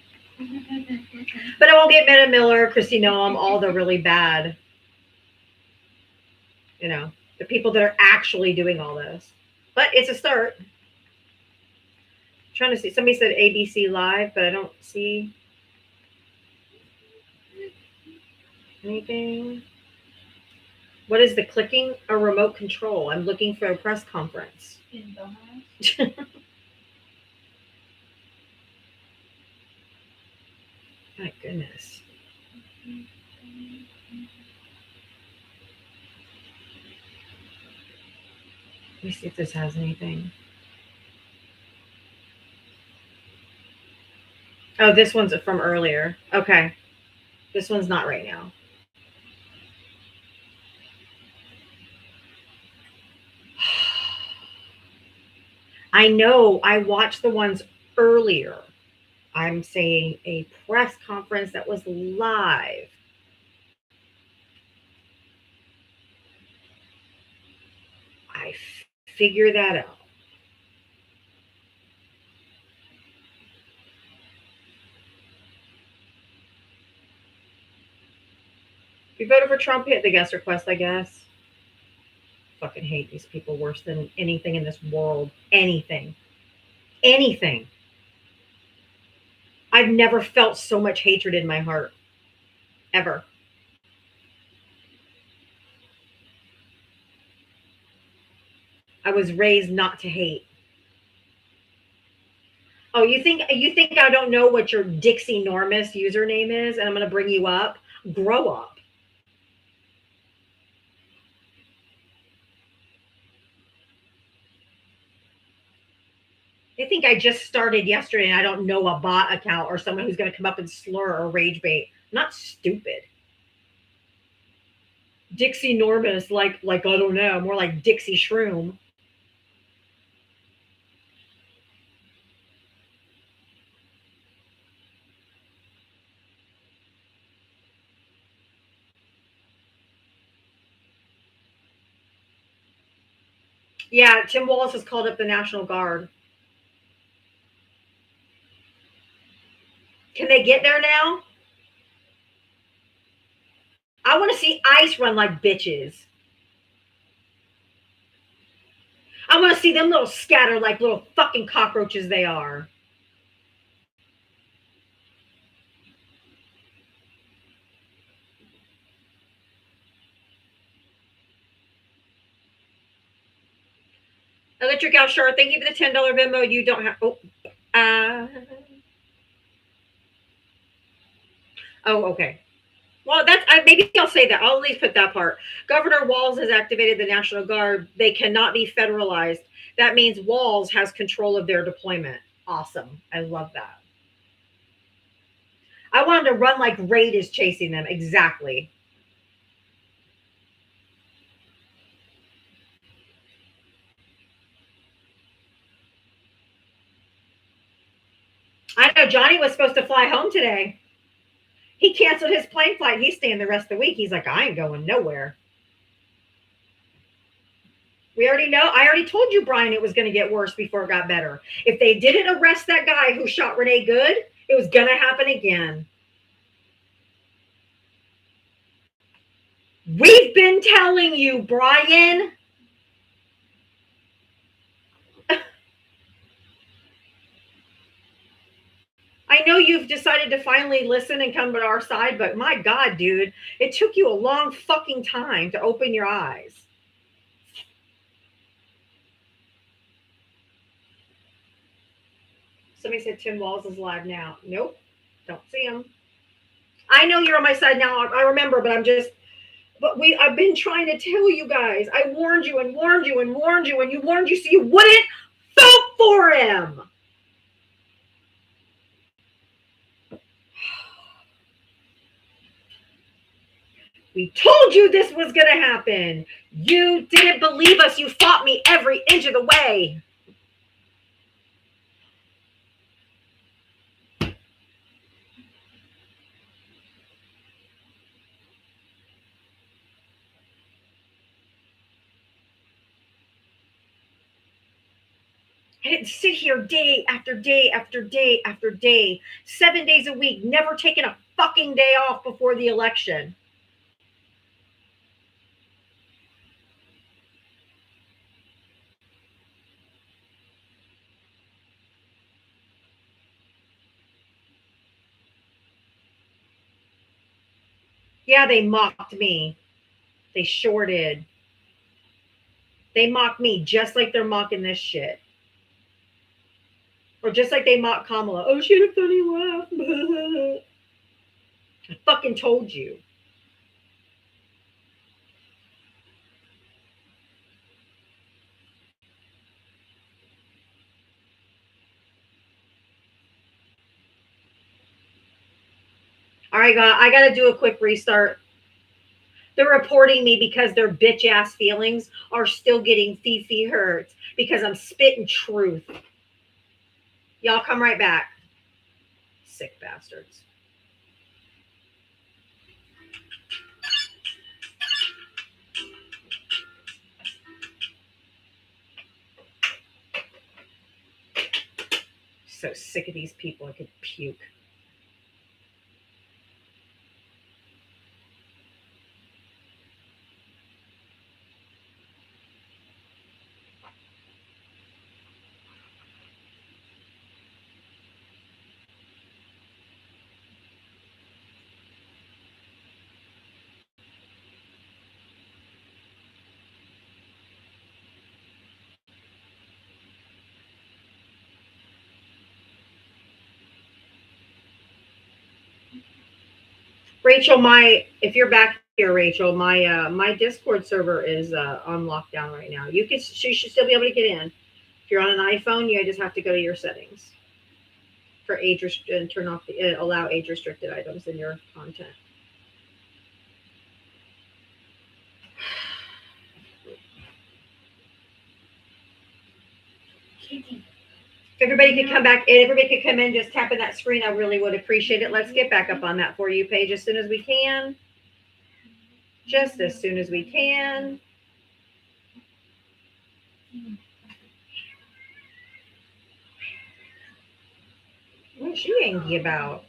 But I won't get Meta Miller, Kristi Noem, all the really bad, the people that are actually doing all this. But it's a start. Trying to see. Somebody said ABC Live, but I don't see anything. What is the clicking? A remote control. I'm looking for a press conference. In the house. My goodness. Let me see if this has anything. Oh, this one's from earlier. Okay. This one's not right now. I know I watched the ones earlier. I'm saying a press conference that was live. I figure that out. If you voted for Trump, hit the guest request, I guess. Fucking hate these people worse than anything in this world. Anything. Anything. I've never felt so much hatred in my heart. Ever. I was raised not to hate. Oh, you think I don't know what your Dixie Normus username is and I'm going to bring you up? Grow up. They think I just started yesterday and I don't know a bot account or someone who's going to come up and slur or rage bait. I'm not stupid. Dixie Normus, like I don't know, more like Dixie Shroom. Yeah, Tim Walz has called up the National Guard. Can they get there now? I want to see ICE run like bitches. I want to see them little scatter like little fucking cockroaches they are. Electric Al Shore, thank you for the $10 Venmo. You don't have. Oh, okay. Well, that's maybe I'll say that. I'll at least put that part. Governor Walz has activated the National Guard. They cannot be federalized. That means Walz has control of their deployment. Awesome. I love that. I want them to run like Raid is chasing them. Exactly. I know Johnny was supposed to fly home today. He canceled his plane flight. He's staying the rest of the week. He's like, I ain't going nowhere. We already know. I already told you, Brian, it was going to get worse before it got better. If they didn't arrest that guy who shot Renee Good, it was going to happen again. We've been telling you, Brian. I know you've decided to finally listen and come to our side, but my God, dude, it took you a long fucking time to open your eyes. Somebody said Tim Walz is live now. Nope, don't see him. I know you're on my side now. I remember, but I've been trying to tell you guys. I warned you and warned you and warned you and you warned you so you wouldn't vote for him. We told you this was going to happen. You didn't believe us. You fought me every inch of the way. I didn't sit here day after day after day after day, 7 days a week, never taking a fucking day off before the election. Yeah, they mocked me. They sure did. They mocked me just like they're mocking this shit. Or just like they mocked Kamala. Oh, she had a funny laugh. I fucking told you. All right, I got to do a quick restart. They're reporting me because their bitch ass feelings are still getting Fifi hurt because I'm spitting truth. Y'all come right back. Sick bastards. So sick of these people, I could puke. Rachel, if you're back here, Rachel, my Discord server is on lockdown right now. You should still be able to get in. If you're on an iPhone, you just have to go to your settings for age and turn off allow age restricted items in your content. If everybody could come back in, everybody could come in, just tapping that screen, I really would appreciate it. Let's get back up on that For You page as soon as we can. Just as soon as we can. What's she angry about?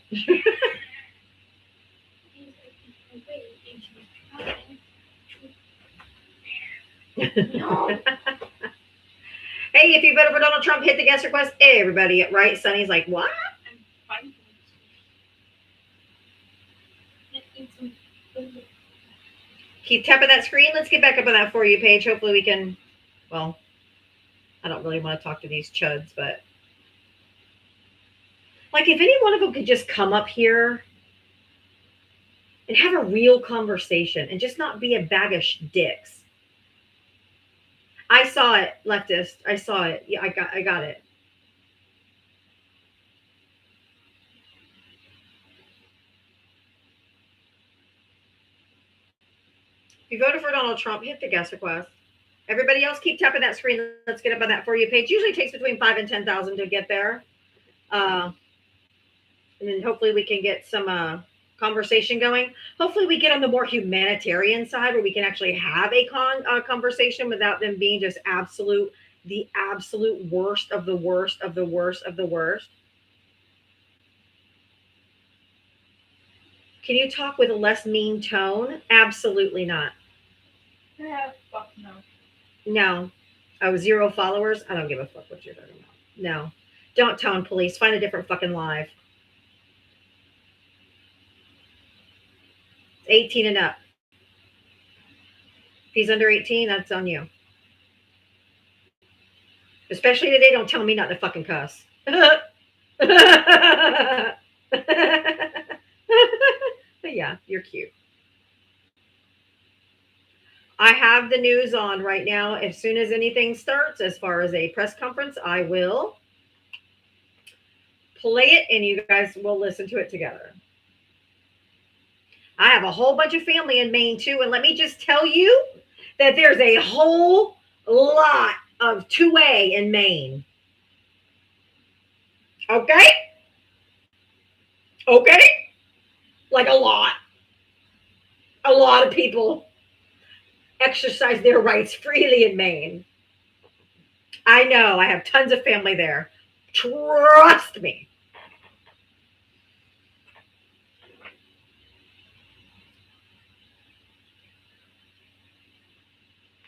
Hey, if you voted for Donald Trump, hit the guest request. Hey, everybody, right? Sunny's like, what? Keep tapping that screen. Let's get back up on that For You page. Hopefully we can, well, I don't really want to talk to these chuds, but like if any one of them could just come up here and have a real conversation and just not be a bag of dicks. I saw it, leftist. I saw it. Yeah, I got it. If you voted for Donald Trump, hit the guest request. Everybody else, keep tapping that screen. Let's get up on that For You page. Usually takes between 5,000 and 10,000 to get there. And then hopefully we can get some conversation going. Hopefully we get on the more humanitarian side where we can actually have a conversation without them being just the absolute worst of the worst of the worst of the worst. Can you talk with a less mean tone? Absolutely not. Yeah, fuck no. No. Oh, 0 followers? I don't give a fuck what you're talking about. No. Don't tone police. Find a different fucking live. 18 and up. If he's under 18, that's on you. Especially today, don't tell me not to fucking cuss. But yeah, you're cute. I have the news on right now. As soon as anything starts, as far as a press conference, I will play it and you guys will listen to it together. I have a whole bunch of family in Maine too. And let me just tell you that there's a whole lot of 2A in Maine. Okay? Okay? Like a lot. A lot of people exercise their rights freely in Maine. I know. I have tons of family there. Trust me.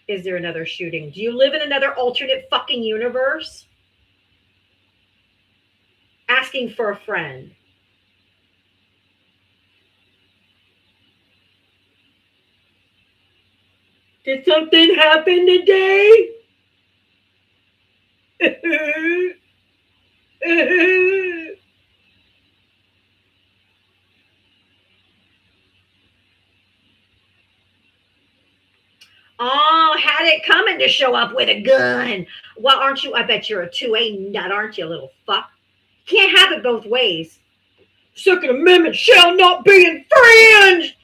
Is there another shooting? Do you live in another alternate fucking universe? Asking for a friend. Did something happen today? government to show up with a gun. Well, aren't you? I bet you're a 2A nut, aren't you, little fuck? Can't have it both ways. Second Amendment shall not be infringed.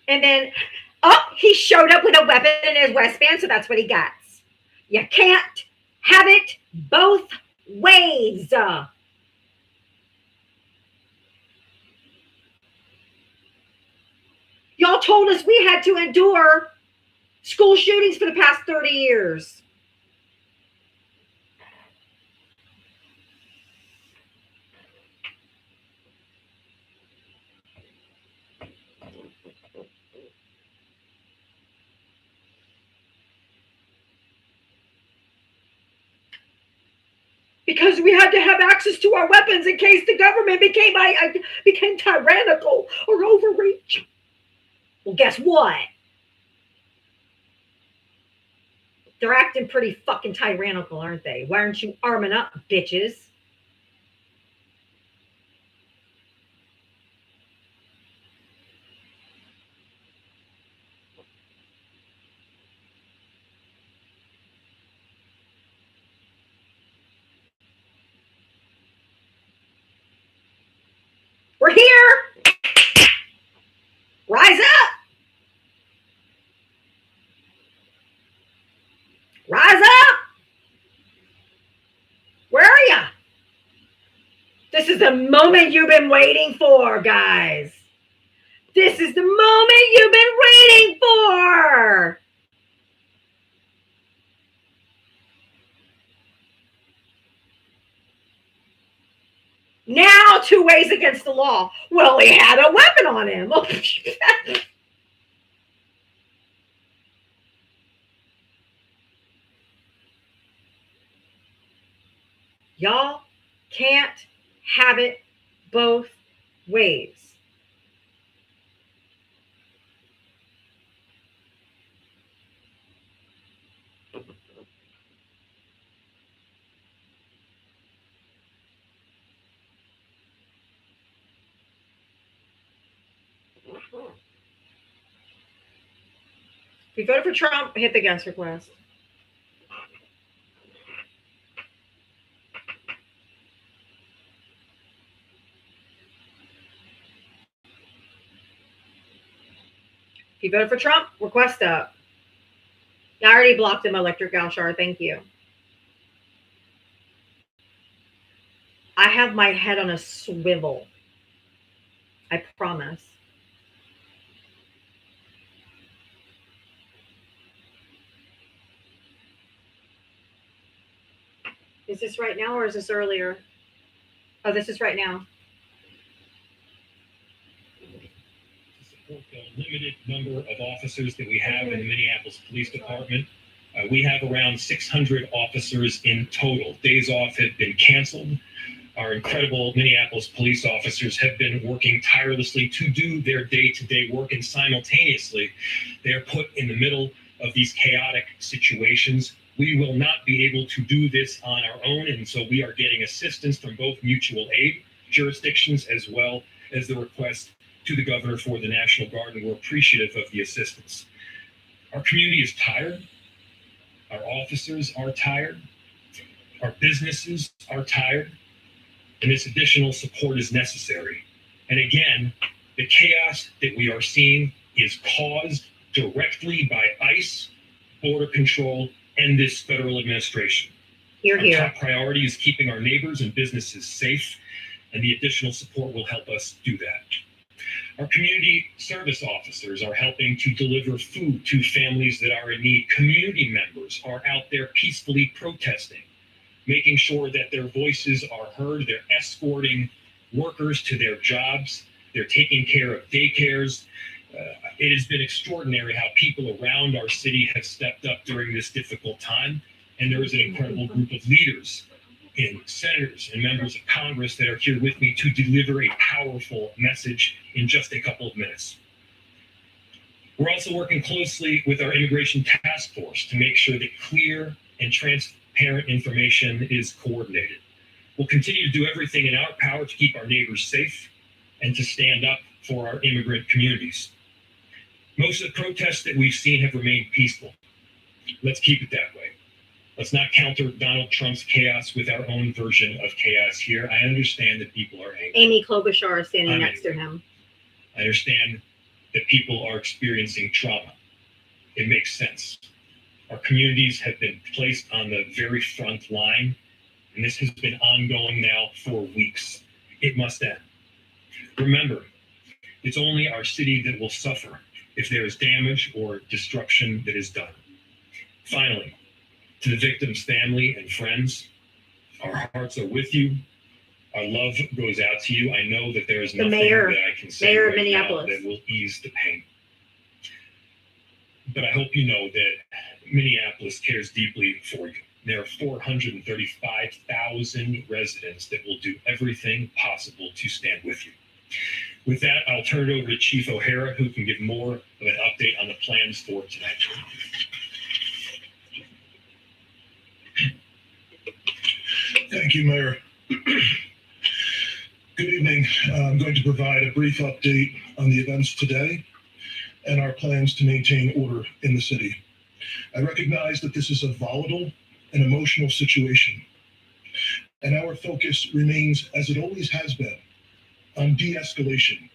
And then, he showed up with a weapon in his waistband, so that's what he gets. You can't have it both ways. Y'all told us we had to endure school shootings for the past 30 years. Because we had to have access to our weapons in case the government became tyrannical or overreach. Well, guess what? They're acting pretty fucking tyrannical, aren't they? Why aren't you arming up, bitches? We're here. Rise up. Rise up. Where are you? This is the moment you've been waiting for, guys. This is the moment you've been waiting for. Now 2 ways against the law. Well, he had a weapon on him. Y'all can't have it both ways. If you voted for Trump, hit the guest request. If you voted for Trump, request up. I already blocked him, Electric Galshar. Thank you. I have my head on a swivel. I promise. Is this right now or is this earlier? Oh, this is right now. Support the limited number of officers that we have in the Minneapolis Police Department. We have around 600 officers in total. Days off have been canceled. Our incredible Minneapolis police officers have been working tirelessly to do their day-to-day work, and simultaneously, they are put in the middle of these chaotic situations. We will not be able to do this on our own, and so we are getting assistance from both mutual aid jurisdictions as well as the request to the governor for the National Guard, and we're appreciative of the assistance. Our community is tired. Our officers are tired. Our businesses are tired. And this additional support is necessary. And again, the chaos that we are seeing is caused directly by ICE, Border Control, and this federal administration. Our top priority is keeping our neighbors and businesses safe, and the additional support will help us do that. Our community service officers are helping to deliver food to families that are in need. Community members are out there peacefully protesting, making sure that their voices are heard. They're escorting workers to their jobs. They're taking care of daycares. It has been extraordinary how people around our city have stepped up during this difficult time. And there is an incredible group of leaders and senators and members of Congress that are here with me to deliver a powerful message in just a couple of minutes. We're also working closely with our immigration task force to make sure that clear and transparent information is coordinated. We'll continue to do everything in our power to keep our neighbors safe and to stand up for our immigrant communities. Most of the protests that we've seen have remained peaceful. Let's keep it that way. Let's not counter Donald Trump's chaos with our own version of chaos here. I understand that people are angry. Amy Klobuchar is standing I'm next to angry. him. I understand that people are experiencing trauma. It makes sense. Our communities have been placed on the very front line, and this has been ongoing now for weeks. It must end. Remember, it's only our city that will suffer if there is damage or destruction that is done. Finally, to the victim's family and friends, our hearts are with you. Our love goes out to you. I know that there is The nothing mayor- that I can say mayor of right now Minneapolis. that will ease the pain. But I hope you know that Minneapolis cares deeply for you. There are 435,000 residents that will do everything possible to stand with you. With that, I'll turn it over to Chief O'Hara, who can give more of an update on the plans for tonight. Thank you, Mayor. Good evening. I'm going to provide a brief update on the events today and our plans to maintain order in the city. I recognize that this is a volatile and emotional situation, and our focus remains, as it always has been, on de-escalation,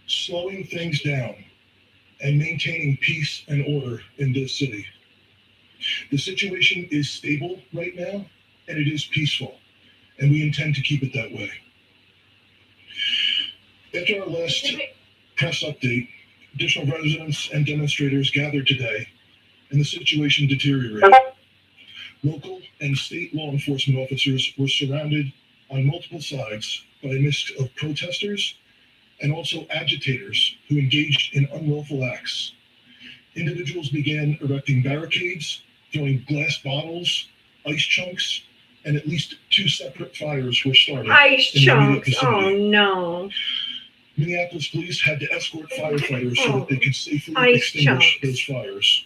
slowing things down, and maintaining peace and order in this city. The situation is stable right now, and it is peaceful, and we intend to keep it that way. After our last press update, additional residents and demonstrators gathered today, and the situation deteriorated. Local and state law enforcement officers were surrounded on multiple sides by a mix of protesters and also agitators who engaged in unlawful acts. Individuals began erecting barricades, throwing glass bottles, ice chunks, and at least 2 separate fires were started. Ice in the immediate chunks. Oh vicinity. no. Minneapolis police had to escort firefighters so that they could safely Ice extinguish chunks. those fires.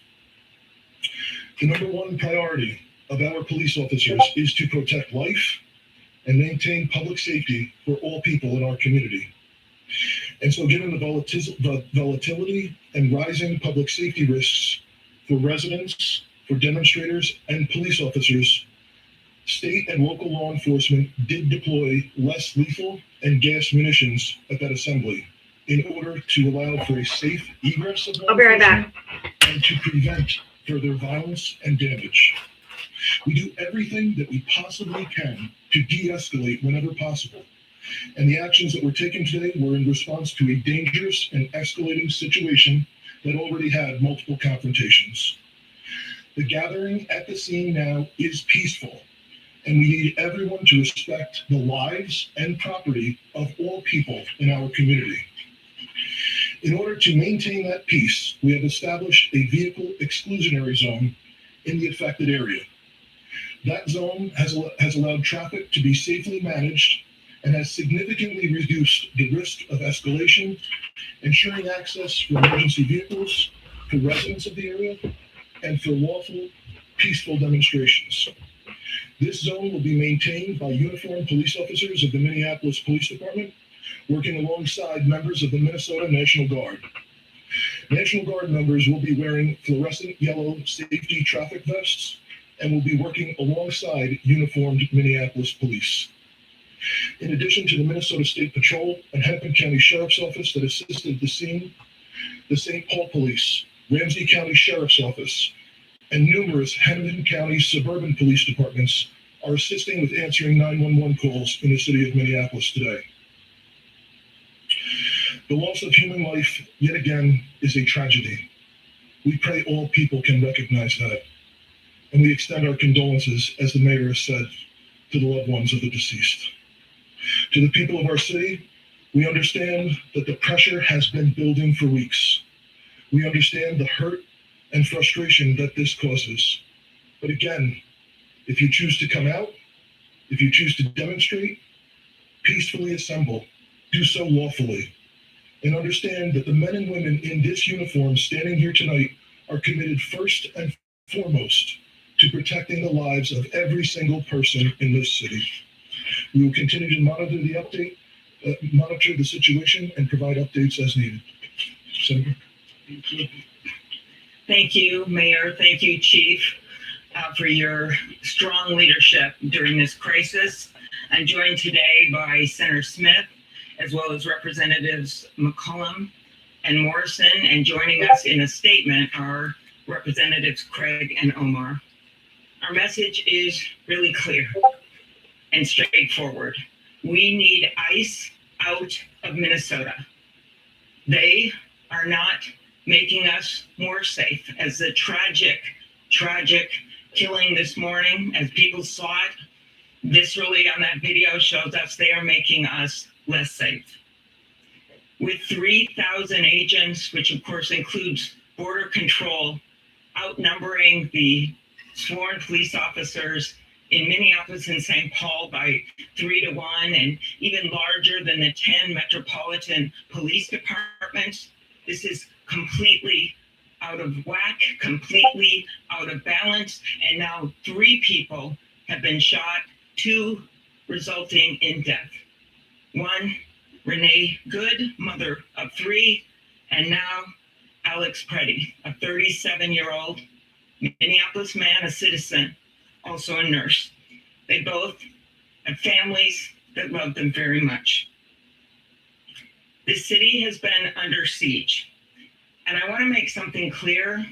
The number one priority of our police officers is to protect life and maintain public safety for all people in our community. And so given the volatility and rising public safety risks for residents, for demonstrators, and police officers, state and local law enforcement did deploy less lethal and gas munitions at that assembly in order to allow for a safe egress of law I'll be right enforcement back. and to prevent further violence and damage. We do everything that we possibly can to de-escalate whenever possible. And the actions that were taken today were in response to a dangerous and escalating situation that already had multiple confrontations. The gathering at the scene now is peaceful, and we need everyone to respect the lives and property of all people in our community. In order to maintain that peace, we have established a vehicle exclusionary zone in the affected area. That zone has allowed traffic to be safely managed and has significantly reduced the risk of escalation, ensuring access for emergency vehicles, for residents of the area, and for lawful, peaceful demonstrations. This zone will be maintained by uniformed police officers of the Minneapolis Police Department, working alongside members of the Minnesota National Guard. National Guard members will be wearing fluorescent yellow safety traffic vests and will be working alongside uniformed Minneapolis police. In addition to the Minnesota State Patrol and Hennepin County Sheriff's Office that assisted the scene, the St. Paul Police, Ramsey County Sheriff's Office, and numerous Hennepin County suburban police departments are assisting with answering 911 calls in the city of Minneapolis today. The loss of human life, yet again, is a tragedy. We pray all people can recognize that, and we extend our condolences, as the mayor has said, to the loved ones of the deceased. To the people of our city, we understand that the pressure has been building for weeks. We understand the hurt and frustration that this causes. But again, if you choose to come out, if you choose to demonstrate, peacefully assemble, do so lawfully, and understand that the men and women in this uniform standing here tonight are committed first and foremost to protecting the lives of every single person in this city. We will continue to monitor the situation and provide updates as needed. Senator? Thank you, Mayor. Thank you, Chief, for your strong leadership during this crisis. I'm joined today by Senator Smith, as well as Representatives McCollum and Morrison, and joining us in a statement are Representatives Craig and Omar. Our message is really clear and straightforward. We need ICE out of Minnesota. They are not making us more safe. As the tragic killing this morning, as people saw it viscerally on that video, shows us they are making us less safe. With 3,000 agents, which of course includes border control, outnumbering the sworn police officers in Minneapolis and St. Paul by 3 to 1, and even larger than the 10 metropolitan police departments. This is completely out of whack, completely out of balance, and now 3 people have been shot, 2 resulting in death. 1, Renee Good, mother of 3, and now Alex Preddy, a 37-year-old Minneapolis man, a citizen, also a nurse. They both have families that love them very much. This city has been under siege. And I want to make something clear.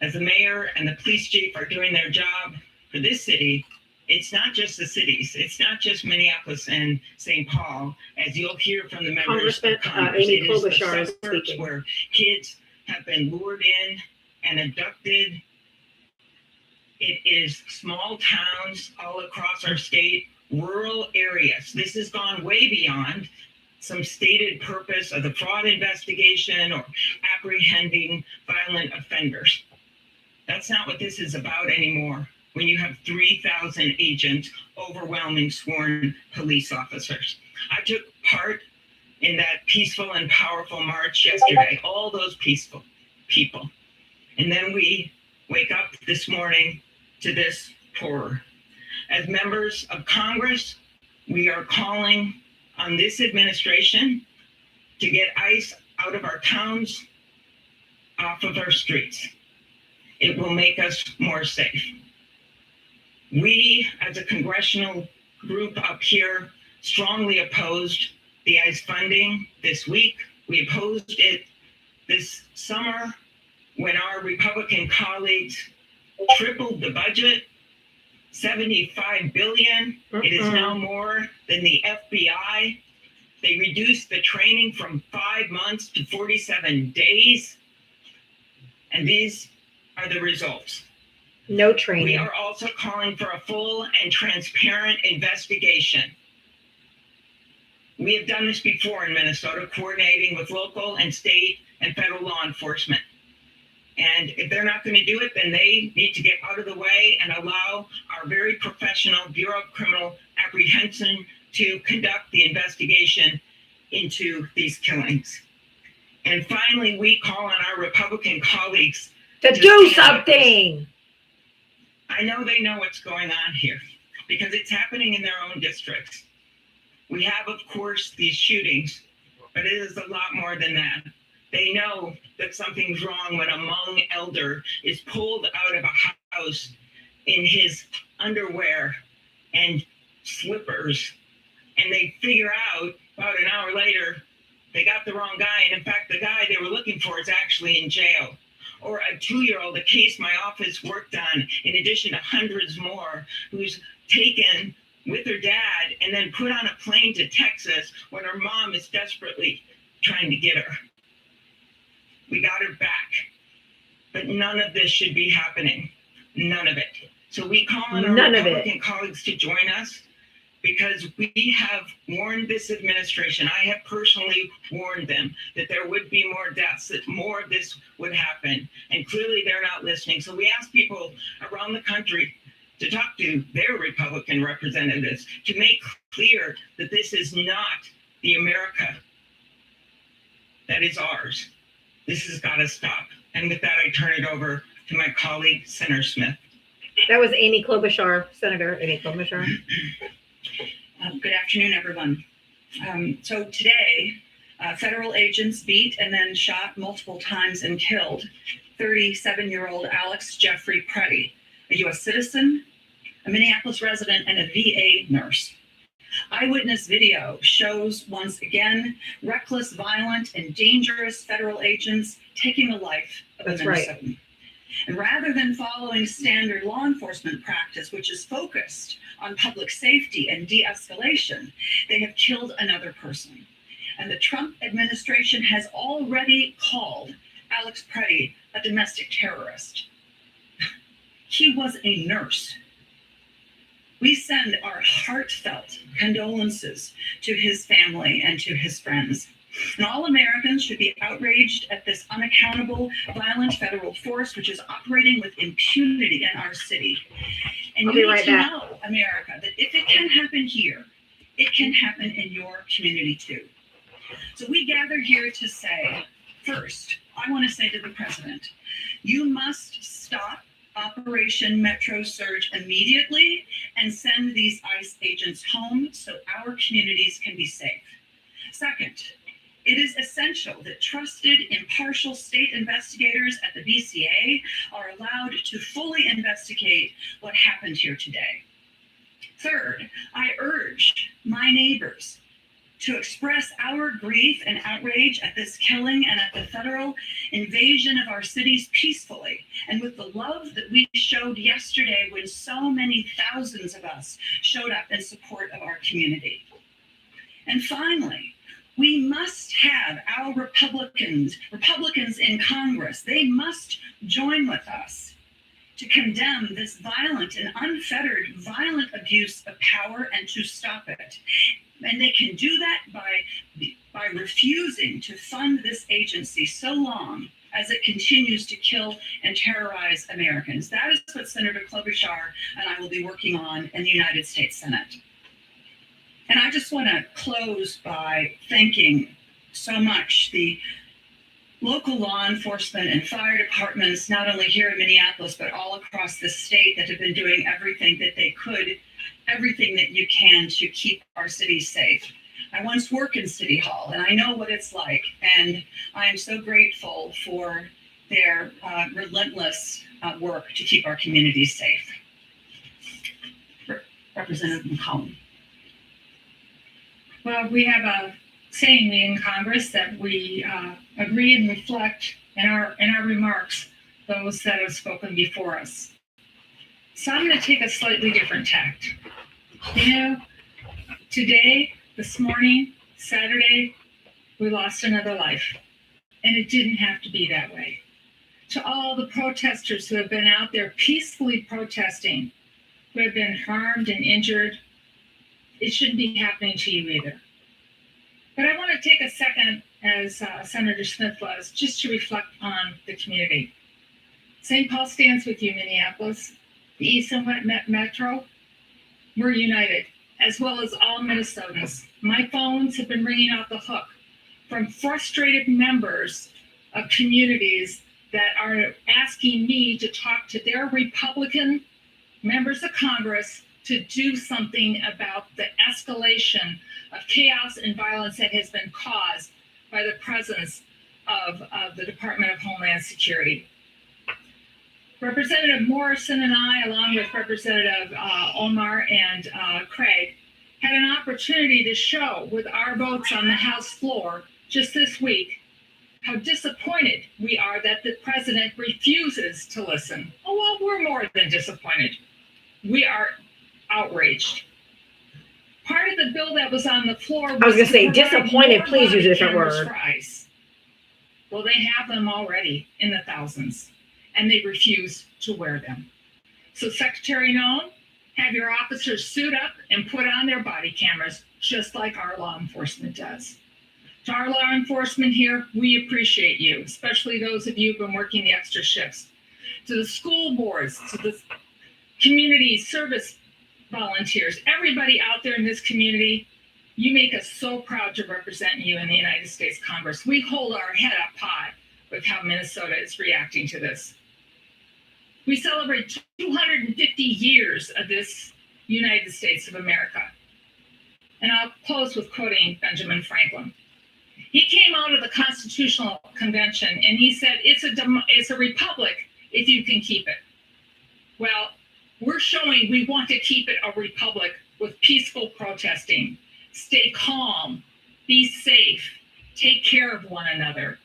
As the mayor and the police chief are doing their job for this city, it's not just the cities. It's not just Minneapolis and St. Paul, as you'll hear from the members of Congress. Amy It is the Klobuchar is suburbs speaking. where kids have been lured in and abducted. It is small towns all across our state, rural areas. This has gone way beyond some stated purpose of the fraud investigation or apprehending violent offenders. That's not what this is about anymore. When you have 3,000 agents, overwhelming sworn police officers. I took part in that peaceful and powerful march yesterday, all those peaceful people. And then we wake up this morning to this horror. As members of Congress, we are calling on this administration to get ICE out of our towns, off of our streets. It will make us more safe. We, as a congressional group up here, strongly opposed the ICE funding this week. We opposed it this summer when our Republican colleagues tripled the budget, $75 billion. It is now more than the FBI. They reduced the training from 5 months to 47 days. And these are the results. No training. We are also calling for a full and transparent investigation. We have done this before in Minnesota, coordinating with local and state and federal law enforcement. And if they're not going to do it, then they need to get out of the way and allow our very professional Bureau of Criminal Apprehension to conduct the investigation into these killings. And finally, we call on our Republican colleagues to do something. I know they know what's going on here because it's happening in their own districts. We have, of course, these shootings, but it is a lot more than that. They know that something's wrong when a Hmong elder is pulled out of a house in his underwear and slippers, and they figure out about an hour later they got the wrong guy, and in fact the guy they were looking for is actually in jail. Or a 2-year-old, a case my office worked on, in addition to hundreds more, who's taken with her dad and then put on a plane to Texas when her mom is desperately trying to get her. We got her back. But none of this should be happening. None of it. So we call on our Republican colleagues to join us because we have warned this administration. I have personally warned them that there would be more deaths, that more of this would happen. And clearly they're not listening. So we ask people around the country to talk to their Republican representatives to make clear that this is not the America that is ours. This has got to stop. And with that, I turn it over to my colleague, Senator Smith. That was Amy Klobuchar, Senator Amy Klobuchar. Good afternoon, everyone. So today, Federal agents beat and then shot multiple times and killed 37-year-old Alex Jeffrey Preddy, a U.S. citizen, a Minneapolis resident, and a VA nurse. Eyewitness video shows once again reckless, violent, and dangerous federal agents taking the life of a Minnesotan. Right. And rather than following standard law enforcement practice, which is focused on public safety and de-escalation, they have killed another person. And the Trump administration has already called Alex Preddy a domestic terrorist. He was a nurse. We send our heartfelt condolences to his family and to his friends. And all Americans should be outraged at this unaccountable, violent federal force which is operating with impunity in our city. And you need to know, America, that if it can happen here, it can happen in your community too. So we gather here to say, first, I want to say to the president, you must stop Operation Metro Surge immediately and send these ICE agents home so our communities can be safe. Second, it is essential that trusted, impartial state investigators at the BCA are allowed to fully investigate what happened here today. Third, I urge my neighbors to express our grief and outrage at this killing and at the federal invasion of our cities peacefully and with the love that we showed yesterday when so many thousands of us showed up in support of our community. And finally, we must have our Republicans in Congress, they must join with us to condemn this violent and unfettered violent abuse of power and to stop it. And they can do that by refusing to fund this agency so long as it continues to kill and terrorize Americans. That is what Senator Klobuchar and I will be working on in the United States Senate. And I just want to close by thanking so much the local law enforcement and fire departments, not only here in Minneapolis, but all across the state that have been doing everything that they could, everything that you can to keep our cities safe. I once worked in City Hall, and I know what it's like, and I am so grateful for their relentless work to keep our communities safe. Representative McCollum. Well, we have a saying in Congress that we agree and reflect in our remarks those that have spoken before us. So I'm going to take a slightly different tact. You know, today, this morning, Saturday, we lost another life. And it didn't have to be that way. To all the protesters who have been out there peacefully protesting, who have been harmed and injured, it shouldn't be happening to you either. But I want to take a second, as Senator Smith was, just to reflect on the community. St. Paul stands with you, Minneapolis. The East and West Metro, we're united, as well as all Minnesotans. My phones have been ringing off the hook from frustrated members of communities that are asking me to talk to their Republican members of Congress to do something about the escalation of chaos and violence that has been caused by the presence of the Department of Homeland Security. Representative Morrison and I, along with Representative Omar and Craig, had an opportunity to show with our votes on the House floor just this week how disappointed we are that the president refuses to listen. Oh, well, we're more than disappointed. We are outraged. Part of the bill that was on the floor was, I was going to say, disappointed, please use a different word. For ICE. Well, they have them already in the thousands, and they refuse to wear them. So Secretary Noem, have your officers suit up and put on their body cameras, just like our law enforcement does. To our law enforcement here, we appreciate you, especially those of you who've been working the extra shifts. To the school boards, to the community service volunteers, everybody out there in this community, you make us so proud to represent you in the United States Congress. We hold our head up high with how Minnesota is reacting to this. We celebrate 250 years of this United States of America. And I'll close with quoting Benjamin Franklin. He came out of the Constitutional Convention and he said, it's a republic if you can keep it. Well, we're showing we want to keep it a republic with peaceful protesting. Stay calm, be safe, take care of one another.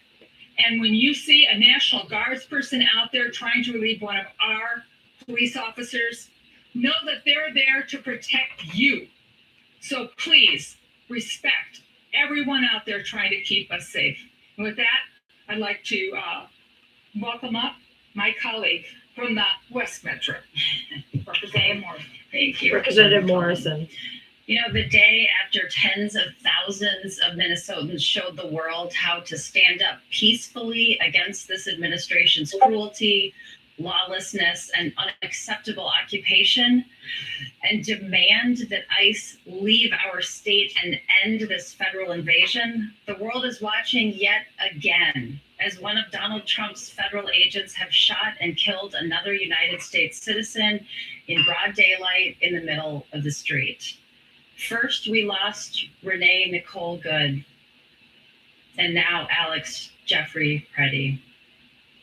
And when you see a National Guards person out there trying to relieve one of our police officers, know that they're there to protect you. So please respect everyone out there trying to keep us safe. And with that, I'd like to welcome up my colleague from the West Metro, Representative Morrison. Thank you. Representative Morrison. You know, the day after tens of thousands of Minnesotans showed the world how to stand up peacefully against this administration's cruelty, lawlessness, and unacceptable occupation, and demand that ICE leave our state and end this federal invasion, the world is watching yet again as one of Donald Trump's federal agents have shot and killed another United States citizen in broad daylight in the middle of the street. First, we lost Renee Nicole Good, and now Alex Jeffrey Preddy,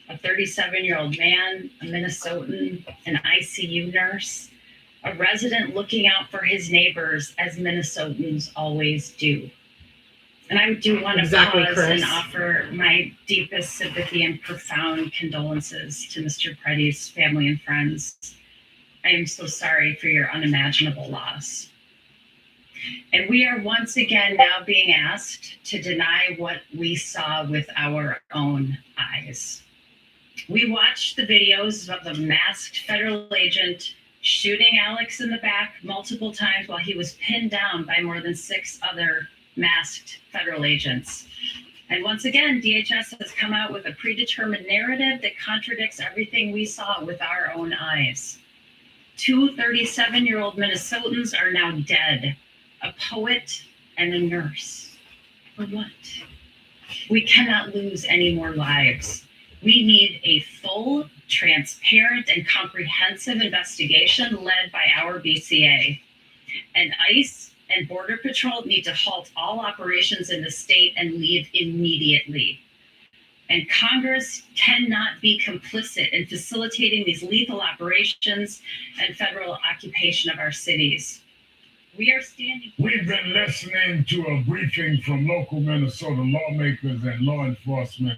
a 37-year-old man, a Minnesotan, an ICU nurse, a resident looking out for his neighbors as Minnesotans always do. And I do want to pause and offer my deepest sympathy and profound condolences to Mr. Preddy's family and friends. I am so sorry for your unimaginable loss. And we are once again now being asked to deny what we saw with our own eyes. We watched the videos of the masked federal agent shooting Alex in the back multiple times while he was pinned down by more than 6 other masked federal agents. And once again, DHS has come out with a predetermined narrative that contradicts everything we saw with our own eyes. 2 37-year-old Minnesotans are now dead, a poet and a nurse. For what? We cannot lose any more lives. We need a full, transparent, and comprehensive investigation led by our BCA. And ICE and Border Patrol need to halt all operations in the state and leave immediately. And Congress cannot be complicit in facilitating these lethal operations and federal occupation of our cities. We are standing. We've been listening to a briefing from local Minnesota lawmakers and law enforcement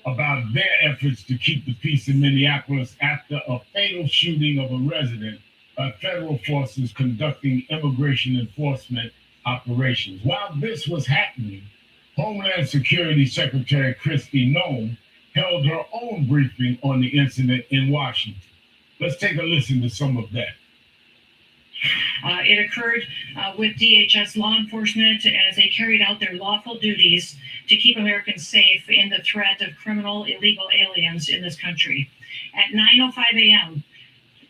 about their efforts to keep the peace in Minneapolis after a fatal shooting of a resident by federal forces conducting immigration enforcement operations. While this was happening, Homeland Security Secretary Kristi Noem held her own briefing on the incident in Washington. Let's take a listen to some of that. It occurred with DHS law enforcement as they carried out their lawful duties to keep Americans safe in the threat of criminal illegal aliens in this country. At 9:05 a.m.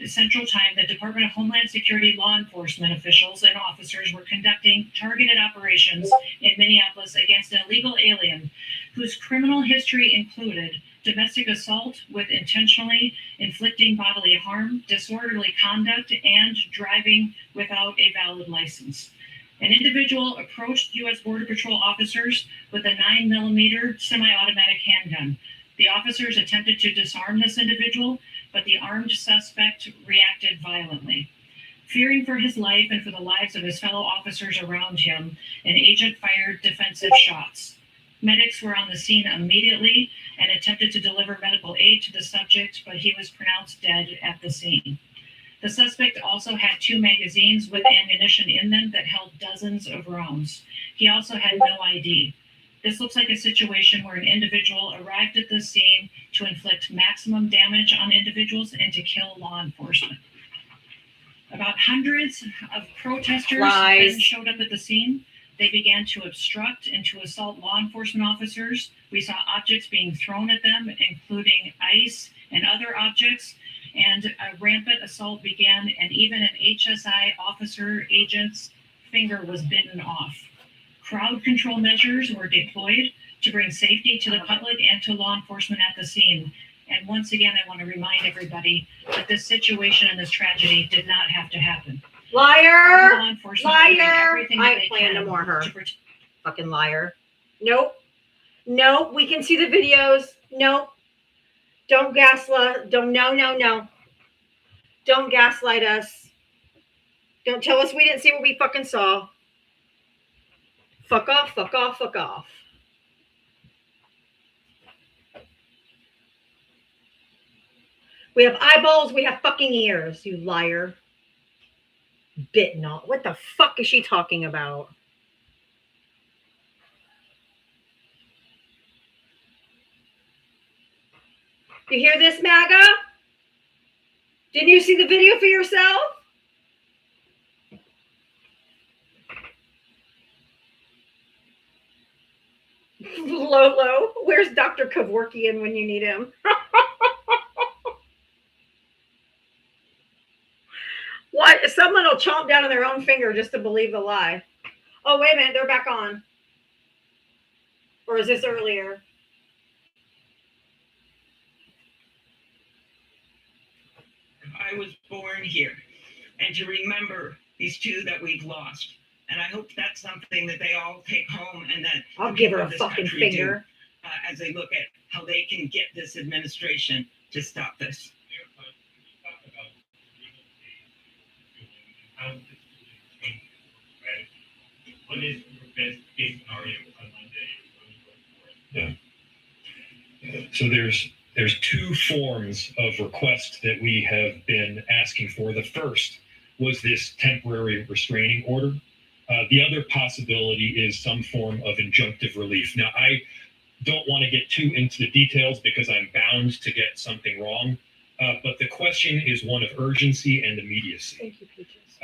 Central Time, the Department of Homeland Security law enforcement officials and officers were conducting targeted operations in Minneapolis against an illegal alien whose criminal history included domestic assault with intentionally inflicting bodily harm, disorderly conduct, and driving without a valid license. An individual approached U.S. Border Patrol officers with a 9mm semi-automatic handgun. The officers attempted to disarm this individual, but the armed suspect reacted violently. Fearing for his life and for the lives of his fellow officers around him, an agent fired defensive shots. Medics were on the scene immediately and attempted to deliver medical aid to the subject, but he was pronounced dead at the scene. The suspect also had 2 magazines with ammunition in them that held dozens of rounds. He also had no ID. This looks like a situation where an individual arrived at the scene to inflict maximum damage on individuals and to kill law enforcement. About hundreds of protesters then showed up at the scene. They began to obstruct and to assault law enforcement officers. We saw objects being thrown at them, including ice and other objects, and a rampant assault began, and even an HSI officer agent's finger was bitten off. Crowd control measures were deployed to bring safety to the public and to law enforcement at the scene. And once again, I want to remind everybody that this situation and this tragedy did not have to happen. Liar! Law enforcement Liar! everything I that they plan to can more her. to protect. Fucking liar. Nope. No, we can see the videos. No. Don't gaslight. No. Don't gaslight us. Don't tell us we didn't see what we fucking saw. Fuck off, fuck off, fuck off. We have eyeballs, we have fucking ears, you liar. Bit not. What the fuck is she talking about? You hear this, MAGA? Didn't you see the video for yourself? Lolo, where's Dr. Kevorkian when you need him? What? Someone will chomp down on their own finger just to believe the lie. Oh, wait a minute, they're back on. Or is this earlier? I was born here, and to remember these two that we've lost. And I hope that's something that they all take home, and that I'll give her a fucking finger as they look at how they can get this administration to stop this. What is your best case scenario on Monday? Yeah. So there's two forms of request that we have been asking for. The first was this temporary restraining order. The other possibility is some form of injunctive relief. Now, I don't want to get too into the details because I'm bound to get something wrong. But the question is one of urgency and immediacy. Thank you, Peaches.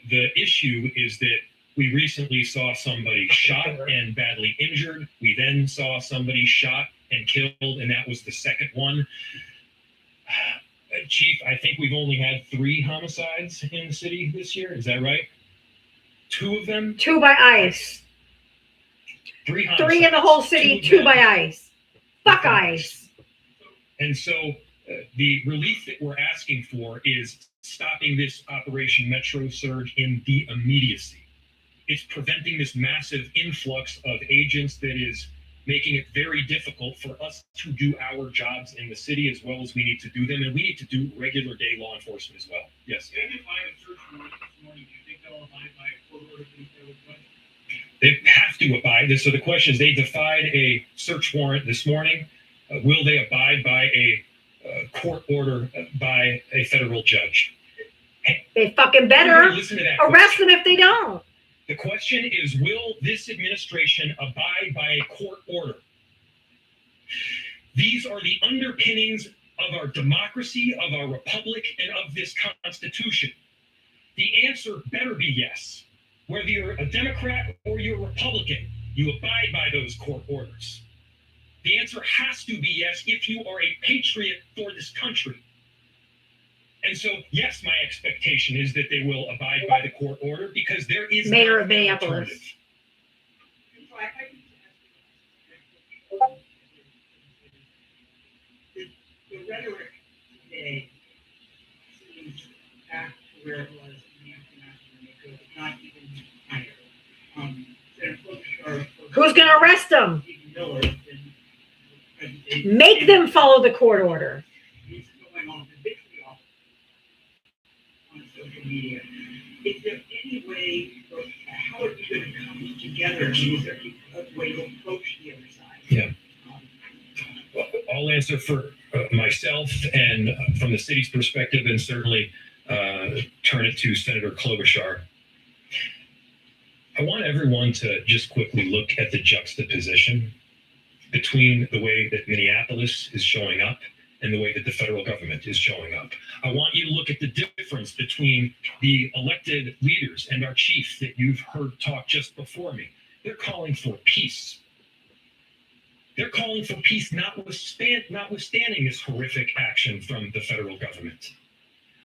The issue is that we recently saw somebody shot and badly injured. We then saw somebody shot and killed, and that was the second one. Chief, I think we've only had 3 homicides in the city this year. Is that right? 2 of them? 2 by ICE. 3 homicides. 3 in the whole city, 2 by ICE. Fuck ICE. And so the relief that we're asking for is stopping this Operation Metro Surge in the immediacy. It's preventing this massive influx of agents that is making it very difficult for us to do our jobs in the city as well as we need to do them. And we need to do regular day law enforcement as well. Yes. They have to abide. So the question is, they defied a search warrant this morning. Will they abide by a court order by a federal judge? They fucking better listen to that arrest them if they don't. The question is, will this administration abide by a court order? These are the underpinnings of our democracy, of our republic, and of this Constitution. The answer better be yes. Whether you're a Democrat or you're a Republican, you abide by those court orders. The answer has to be yes if you are a patriot for this country. And so, yes, my expectation is that they will abide by the court order because there is Mayor of Minneapolis. The rhetoric today seems back to where it was in the aftermath, not even higher. Who's going to arrest them? Make them follow the court order. It's going on habitually on social media. Is there any way, or how are you going to come together? Is there a way to approach the other side? Yeah. I'll answer for myself and from the city's perspective, and certainly turn it to Senator Klobuchar. I want everyone to just quickly look at the juxtaposition between the way that Minneapolis is showing up and the way that the federal government is showing up. I want you to look at the difference between the elected leaders and our chief that you've heard talk just before me. They're calling for peace. They're calling for peace notwithstanding this horrific action from the federal government.